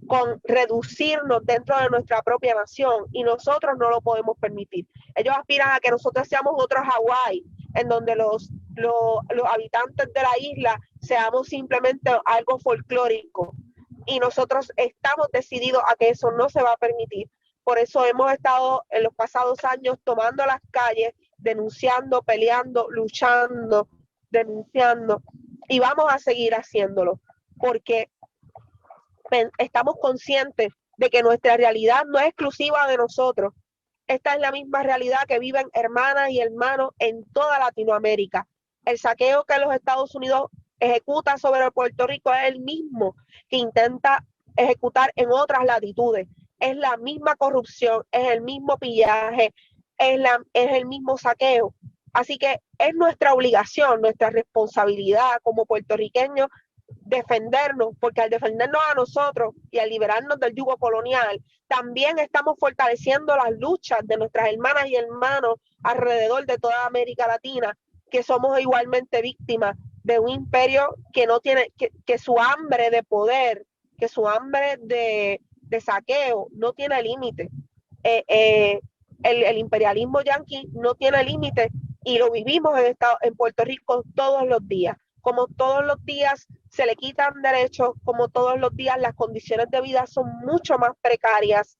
con reducirnos dentro de nuestra propia nación, y nosotros no lo podemos permitir. Ellos aspiran a que nosotros seamos otro Hawái, en donde los habitantes de la isla seamos simplemente algo folclórico, y nosotros estamos decididos a que eso no se va a permitir. Por eso hemos estado en los pasados años tomando las calles, denunciando, peleando, luchando, denunciando, y vamos a seguir haciéndolo, porque estamos conscientes de que nuestra realidad no es exclusiva de nosotros. Esta es la misma realidad que viven hermanas y hermanos en toda Latinoamérica. El saqueo que los Estados Unidos ejecuta sobre Puerto Rico es el mismo que intenta ejecutar en otras latitudes. Es la misma corrupción, es el mismo pillaje, es el mismo saqueo. Así que es nuestra obligación, nuestra responsabilidad como puertorriqueños defendernos, porque al defendernos a nosotros y al liberarnos del yugo colonial, también estamos fortaleciendo las luchas de nuestras hermanas y hermanos alrededor de toda América Latina, que somos igualmente víctimas de un imperio que no tiene, que su hambre de poder, que su hambre de saqueo no tiene límite. El imperialismo yanqui no tiene límite, y lo vivimos en Puerto Rico todos los días. Como todos los días se le quitan derechos, como todos los días las condiciones de vida son mucho más precarias.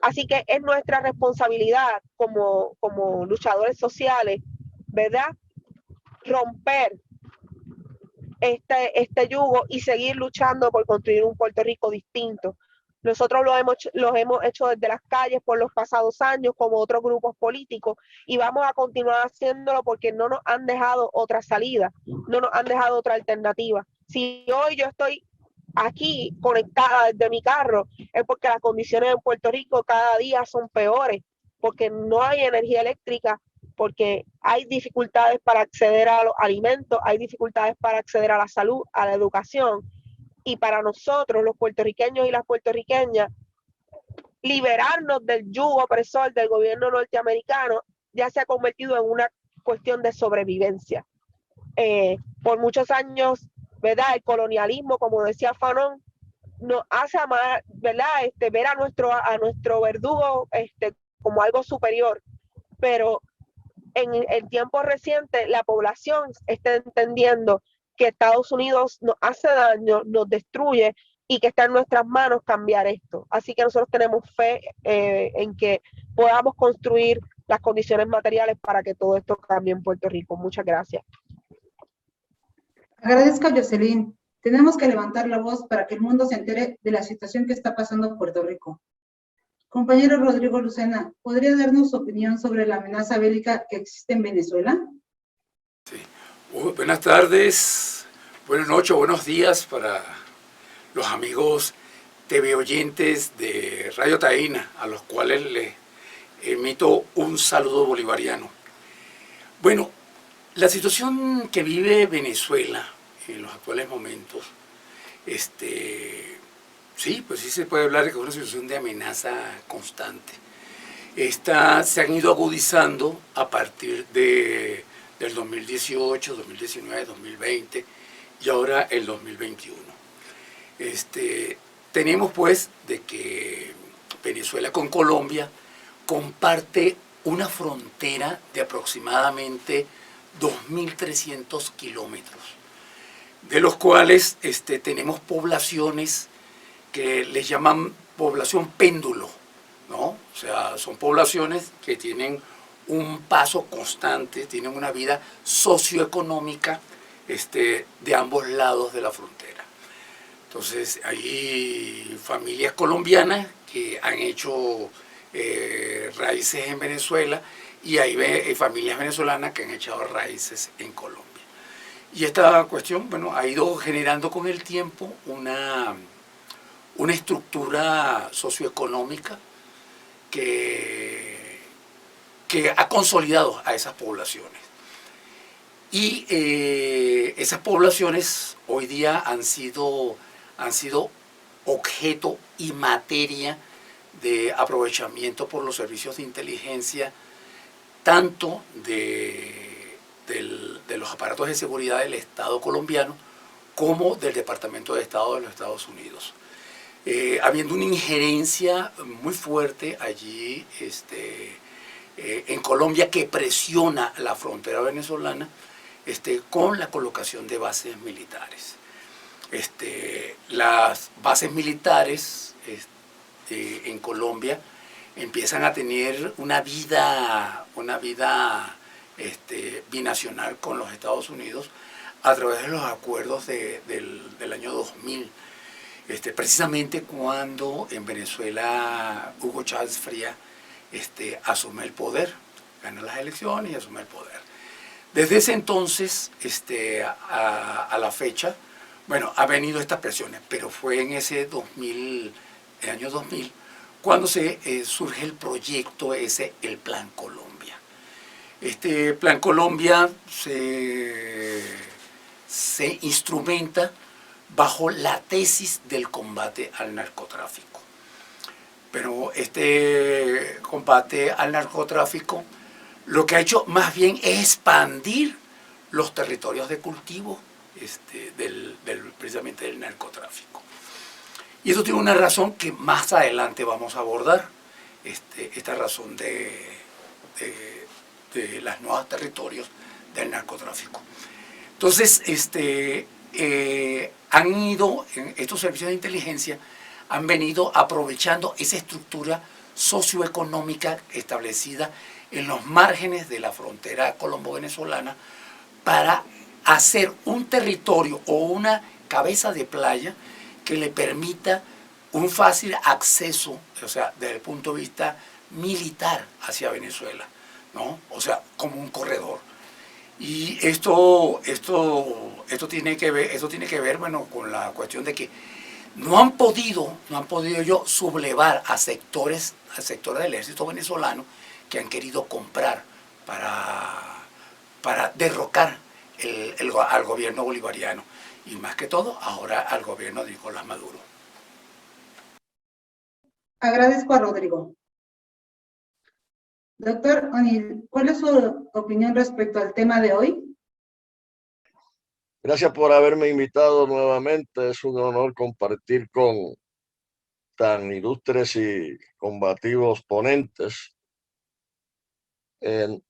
Así que es nuestra responsabilidad como luchadores sociales, ¿verdad?, romper este yugo y seguir luchando por construir un Puerto Rico distinto. Nosotros los hemos hecho desde las calles por los pasados años, como otros grupos políticos, y vamos a continuar haciéndolo porque no nos han dejado otra salida, no nos han dejado otra alternativa. Si hoy yo estoy aquí conectada desde mi carro, es porque las condiciones en Puerto Rico cada día son peores, porque no hay energía eléctrica, porque hay dificultades para acceder a los alimentos, hay dificultades para acceder a la salud, a la educación. Y para nosotros, los puertorriqueños y las puertorriqueñas, liberarnos del yugo opresor del gobierno norteamericano ya se ha convertido en una cuestión de sobrevivencia. Por muchos años, ¿verdad?, el colonialismo, como decía Fanon, nos hace amar, ¿verdad?, ver a nuestro verdugo como algo superior. Pero en tiempos recientes, la población está entendiendo que Estados Unidos nos hace daño, nos destruye, y que está en nuestras manos cambiar esto. Así que nosotros tenemos fe en que podamos construir las condiciones materiales para que todo esto cambie en Puerto Rico. Muchas gracias. Agradezco a Jocelyn. Tenemos que levantar la voz para que el mundo se entere de la situación que está pasando en Puerto Rico. Compañero Rodrigo Lucena, ¿podría darnos su opinión sobre la amenaza bélica que existe en Venezuela? Sí. Buenas tardes, buenas noches, buenos días para los amigos TV oyentes de Radio Taína, a los cuales les emito un saludo bolivariano. Bueno, la situación que vive Venezuela en los actuales momentos, sí, pues sí se puede hablar de que es una situación de amenaza constante. Se han ido agudizando a partir del 2018, 2019, 2020 y ahora el 2021. Tenemos pues de que Venezuela con Colombia comparte una frontera de aproximadamente 2.300 kilómetros, de los cuales tenemos poblaciones que les llaman población péndulo, ¿no? O sea, son poblaciones que tienen un paso constante, tienen una vida socioeconómica de ambos lados de la frontera. Entonces, hay familias colombianas que han hecho raíces en Venezuela y hay familias venezolanas que han echado raíces en Colombia. Y esta cuestión, bueno, ha ido generando con el tiempo una estructura socioeconómica que ha consolidado a esas poblaciones. Y esas poblaciones hoy día han sido objeto y materia de aprovechamiento por los servicios de inteligencia, tanto de los aparatos de seguridad del Estado colombiano como del Departamento de Estado de los Estados Unidos. Habiendo una injerencia muy fuerte allí en Colombia que presiona la frontera venezolana con la colocación de bases militares. Las bases militares en Colombia empiezan a tener una vida binacional con los Estados Unidos a través de los acuerdos del año 2000. Precisamente cuando en Venezuela Hugo Chávez Fría asume el poder, gana las elecciones y asume el poder. Desde ese entonces a la fecha, bueno, ha venido estas presiones, pero fue en ese el año 2000, cuando surge el proyecto el Plan Colombia. Este Plan Colombia se instrumenta bajo la tesis del combate al narcotráfico. Pero este combate al narcotráfico lo que ha hecho más bien es expandir los territorios de cultivo precisamente del narcotráfico. Y eso tiene una razón que más adelante vamos a abordar, esta razón de los nuevos territorios del narcotráfico. Entonces, estos servicios de inteligencia han venido aprovechando esa estructura socioeconómica establecida en los márgenes de la frontera colombo-venezolana para hacer un territorio o una cabeza de playa que le permita un fácil acceso, o sea, desde el punto de vista militar hacia Venezuela, ¿no? O sea, como un corredor. Y esto tiene que ver, bueno, con la cuestión de que no han podido ellos sublevar a sectores del ejército venezolano que han querido comprar para derrocar al gobierno bolivariano y más que todo ahora al gobierno de Nicolás Maduro. Agradezco a Rodrigo. Doctor O'Neill, ¿cuál es su opinión respecto al tema de hoy? Gracias por haberme invitado nuevamente. Es un honor compartir con tan ilustres y combativos ponentes.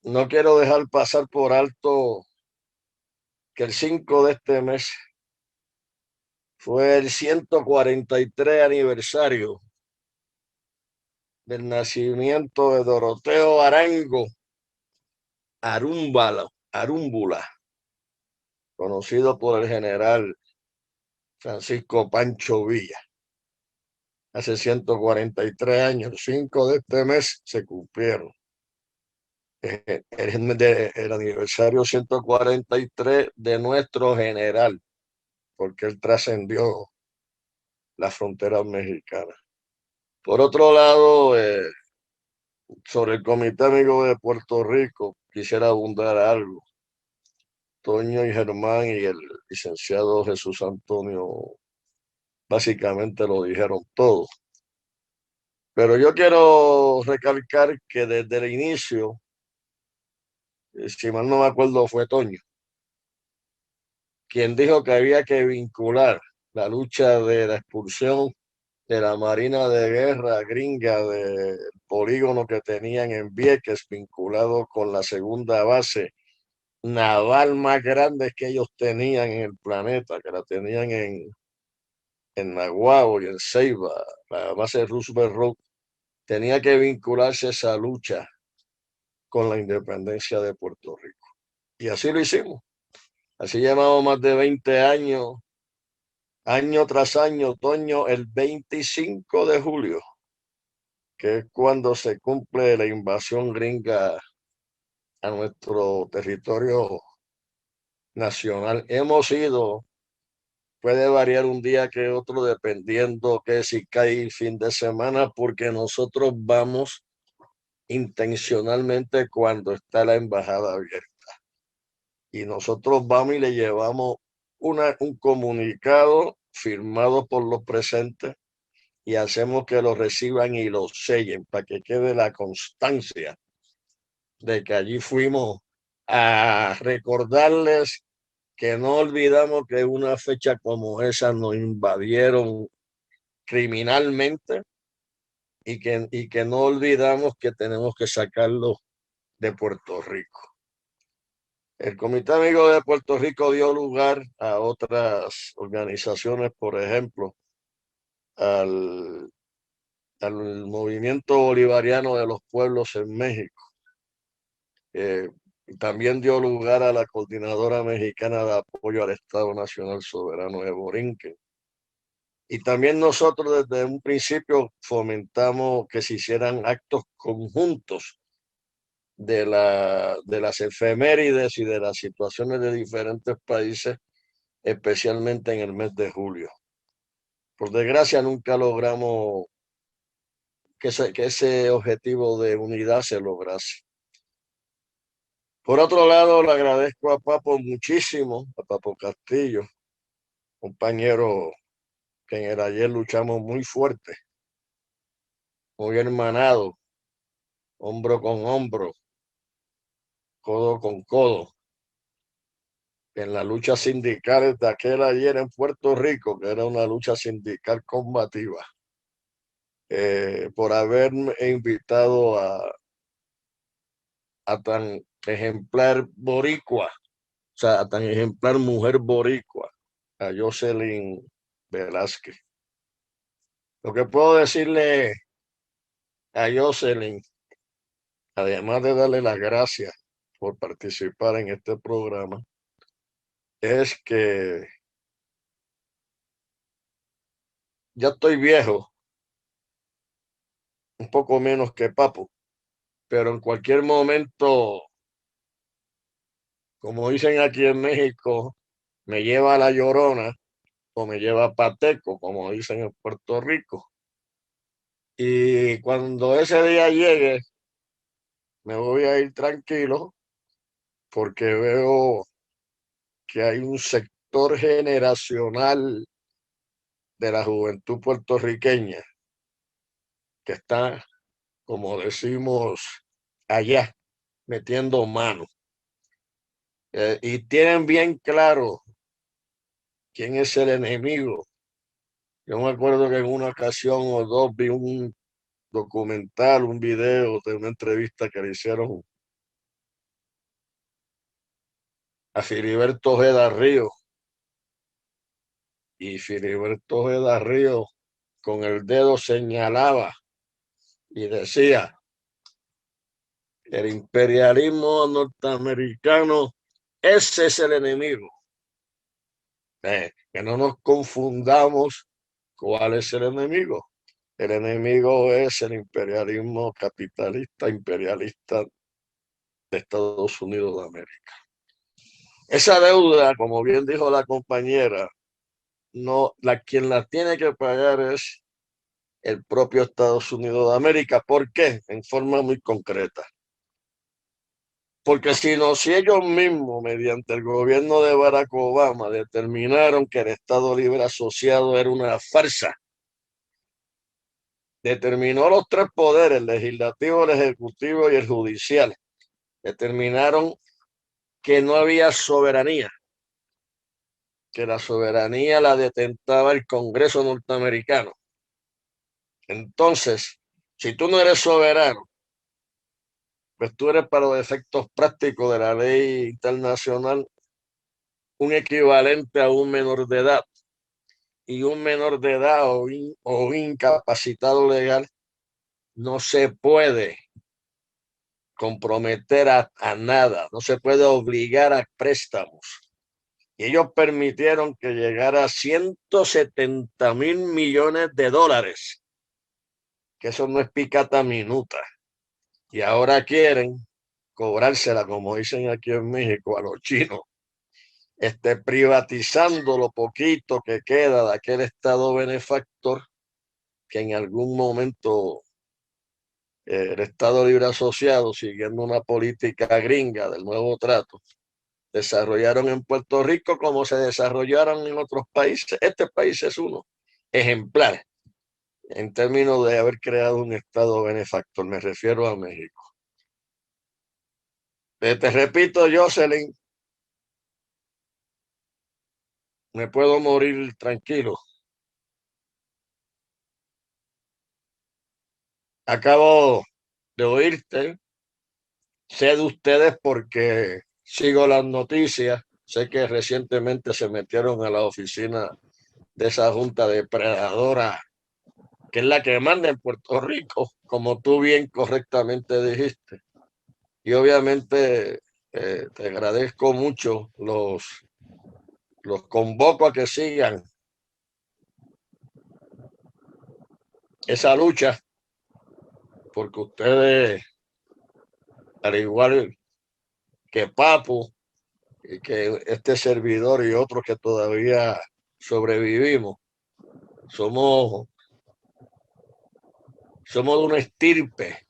No quiero dejar pasar por alto que el 5 de este mes fue el 143 aniversario del nacimiento de Doroteo Arango Arúmbula, conocido por el general Francisco Pancho Villa. Hace 143 años, el 5 de este mes, se cumplieron. El aniversario 143 de nuestro general, porque él trascendió las fronteras mexicanas. Por otro lado, sobre el Comité Amigo de Puerto Rico, quisiera abundar algo. Toño y Germán y el licenciado Jesús Antonio básicamente lo dijeron todo. Pero yo quiero recalcar que desde el inicio, si mal no me acuerdo, fue Toño quien dijo que había que vincular la lucha de la expulsión de la Marina de Guerra gringa del polígono que tenían en Vieques, vinculado con la segunda base naval más grande que ellos tenían en el planeta, que la tenían en Naguabo y en Ceiba, la base Roosevelt Road. Tenía que vincularse esa lucha con la independencia de Puerto Rico. Y así lo hicimos. Así llevamos más de 20 años, año tras año, otoño, el 25 de julio, que es cuando se cumple la invasión gringa a nuestro territorio nacional. Hemos ido, puede variar un día que otro, dependiendo que si cae fin de semana, porque nosotros vamos intencionalmente cuando está la embajada abierta. Y nosotros vamos y le llevamos un comunicado firmado por los presentes y hacemos que lo reciban y lo sellen para que quede la constancia de que allí fuimos a recordarles que no olvidamos que una fecha como esa nos invadieron criminalmente y que no olvidamos que tenemos que sacarlo de Puerto Rico. El Comité Amigo de Puerto Rico dio lugar a otras organizaciones, por ejemplo, al Movimiento Bolivariano de los Pueblos en México. También dio lugar a la Coordinadora Mexicana de Apoyo al Estado Nacional Soberano de Borinquen. Y también nosotros desde un principio fomentamos que se hicieran actos conjuntos de las efemérides y de las situaciones de diferentes países, especialmente en el mes de julio. Por desgracia nunca logramos que ese objetivo de unidad se lograse. Por otro lado, le agradezco a Papo muchísimo, a Papo Castillo, compañero que en el ayer luchamos muy fuerte, muy hermanado, hombro con hombro, codo con codo, en la lucha sindical de aquel ayer en Puerto Rico, que era una lucha sindical combativa, por haberme invitado a tan ejemplar boricua, o sea, a tan ejemplar mujer boricua, a Jocelyn Velázquez. Lo que puedo decirle a Jocelyn, además de darle las gracias por participar en este programa, es que ya estoy viejo, un poco menos que Papo, pero en cualquier momento, como dicen aquí en México, me lleva a la Llorona o me lleva a Pateco, como dicen en Puerto Rico. Y cuando ese día llegue, me voy a ir tranquilo porque veo que hay un sector generacional de la juventud puertorriqueña que está, como decimos allá, metiendo mano. Y tienen bien claro quién es el enemigo. Yo me acuerdo que en una ocasión o dos vi un documental, un video de una entrevista que le hicieron a Filiberto Ojeda Río. Y Filiberto Ojeda Río con el dedo señalaba y decía: el imperialismo norteamericano, ese es el enemigo. Que no nos confundamos cuál es el enemigo. El enemigo es el imperialismo capitalista, imperialista de Estados Unidos de América. Esa deuda, como bien dijo la compañera, no, quien la tiene que pagar es el propio Estados Unidos de América. ¿Por qué? En forma muy concreta. Porque si ellos mismos, mediante el gobierno de Barack Obama, determinaron que el Estado Libre Asociado era una farsa, determinó los tres poderes, el legislativo, el ejecutivo y el judicial, determinaron que no había soberanía, que la soberanía la detentaba el Congreso norteamericano. Entonces, si tú no eres soberano, pues tú eres, para los efectos prácticos de la ley internacional, un equivalente a un menor de edad. Y un menor de edad o incapacitado legal no se puede comprometer a nada, no se puede obligar a préstamos. Y ellos permitieron que llegara a 170.000 millones de dólares, que eso no es picata minuta. Y ahora quieren cobrársela, como dicen aquí en México, a los chinos, privatizando lo poquito que queda de aquel Estado benefactor que en algún momento el Estado Libre Asociado, siguiendo una política gringa del nuevo trato, desarrollaron en Puerto Rico como se desarrollaron en otros países. Este país es uno ejemplar en términos de haber creado un Estado benefactor. Me refiero a México. Te repito, Jocelyn, me puedo morir tranquilo. Acabo de oírte, sé de ustedes porque sigo las noticias, sé que recientemente se metieron a la oficina de esa junta depredadora, que es la que manda en Puerto Rico, como tú bien correctamente dijiste. Y obviamente te agradezco mucho, los convoco a que sigan esa lucha, porque ustedes, al igual que Papu y que este servidor y otros que todavía sobrevivimos, somos de una estirpe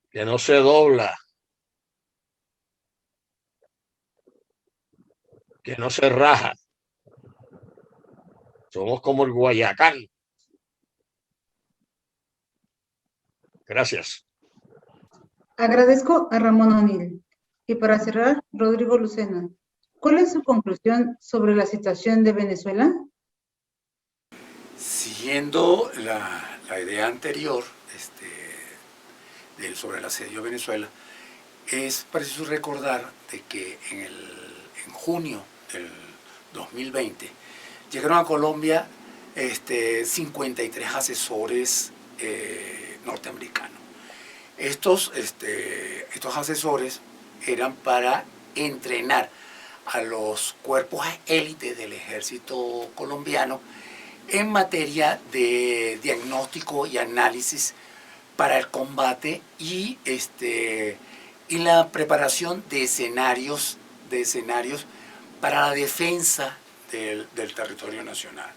que no se dobla, que no se raja. Somos como el Guayacán. Gracias. Agradezco a Ramón O'Neill. Y para cerrar, Rodrigo Lucena. ¿Cuál es su conclusión sobre la situación de Venezuela? Siguiendo la idea anterior sobre el asedio a Venezuela, es preciso recordar de que en junio del 2020 llegaron a Colombia 53 asesores norteamericanos. Estos asesores eran para entrenar a los cuerpos élites del ejército colombiano en materia de diagnóstico y análisis para el combate y la preparación de escenarios para la defensa del territorio nacional.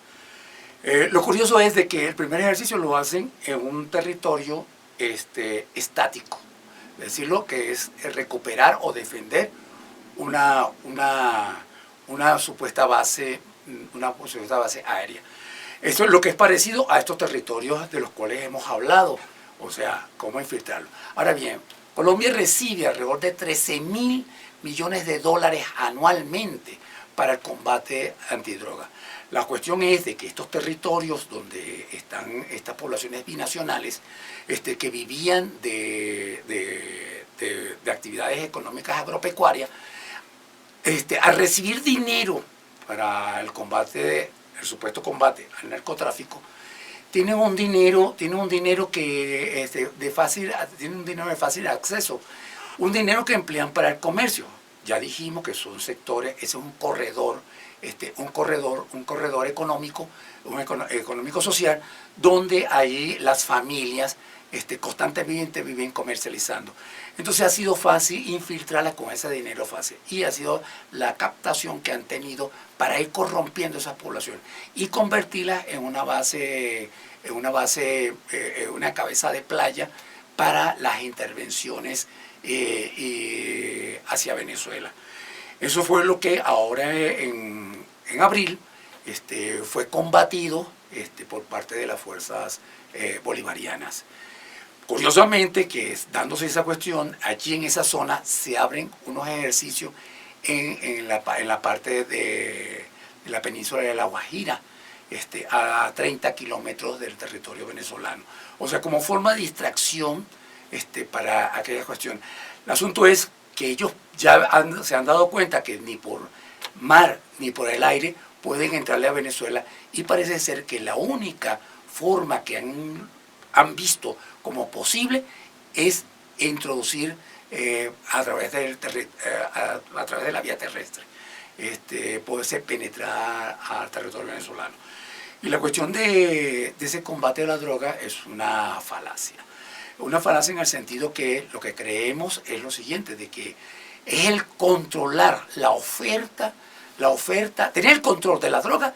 Lo curioso es de que el primer ejercicio lo hacen en un territorio estático, es decir, lo que es recuperar o defender una supuesta base aérea. Esto es lo que es parecido a estos territorios de los cuales hemos hablado, o sea, cómo infiltrarlo. Ahora bien, Colombia recibe alrededor de 13.000 millones de dólares anualmente para el combate antidroga. La cuestión es de que estos territorios donde están estas poblaciones binacionales que vivían de actividades económicas agropecuarias, al recibir dinero para el supuesto combate al narcotráfico, tienen un dinero que de fácil acceso, un dinero que emplean para el comercio. Ya dijimos que son sectores, ese es un corredor económico social, donde ahí las familias constantemente viven comercializando. Entonces ha sido fácil infiltrarla con ese dinero fácil y ha sido la captación que han tenido para ir corrompiendo esa población y convertirla en una cabeza de playa para las intervenciones hacia Venezuela. Eso fue lo que ahora en abril fue combatido por parte de las fuerzas bolivarianas. Curiosamente, que dándose esa cuestión, allí en esa zona se abren unos ejercicios en la parte de la península de La Guajira, a 30 kilómetros del territorio venezolano. O sea, como forma de distracción para aquella cuestión. El asunto es que ellos ya se han dado cuenta que ni por mar ni por el aire pueden entrarle a Venezuela, y parece ser que la única forma que han visto como posible es introducir a través de la vía terrestre, poderse penetrar al territorio venezolano. Y la cuestión de ese combate a la droga es una falacia. Una falacia en el sentido que lo que creemos es lo siguiente, de que es el controlar la oferta, tener el control de la droga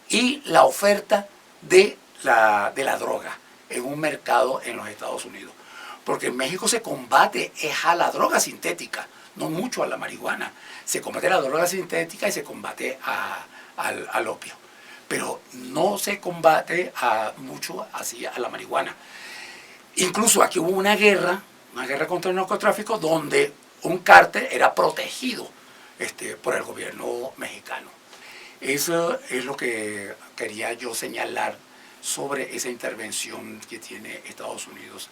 y la oferta de la droga en un mercado en los Estados Unidos. Porque en México se combate a la droga sintética, no mucho a la marihuana. Se combate a la droga sintética y se combate al opio. Pero no se combate mucho así a la marihuana. Incluso aquí hubo una guerra contra el narcotráfico, donde un cártel era protegido por el gobierno mexicano. Eso es lo que quería yo señalar sobre esa intervención que tiene Estados Unidos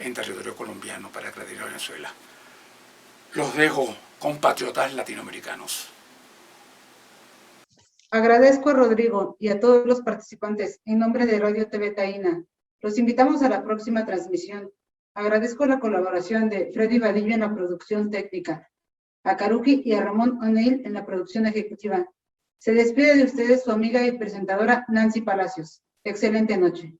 en territorio colombiano para agredir a Venezuela. Los dejo, compatriotas latinoamericanos. Agradezco a Rodrigo y a todos los participantes en nombre de Radio TV Taína. Los invitamos a la próxima transmisión. Agradezco la colaboración de Freddy Vadillo en la producción técnica, a Karuki y a Ramón O'Neill en la producción ejecutiva. Se despide de ustedes su amiga y presentadora Nancy Palacios. Excelente noche.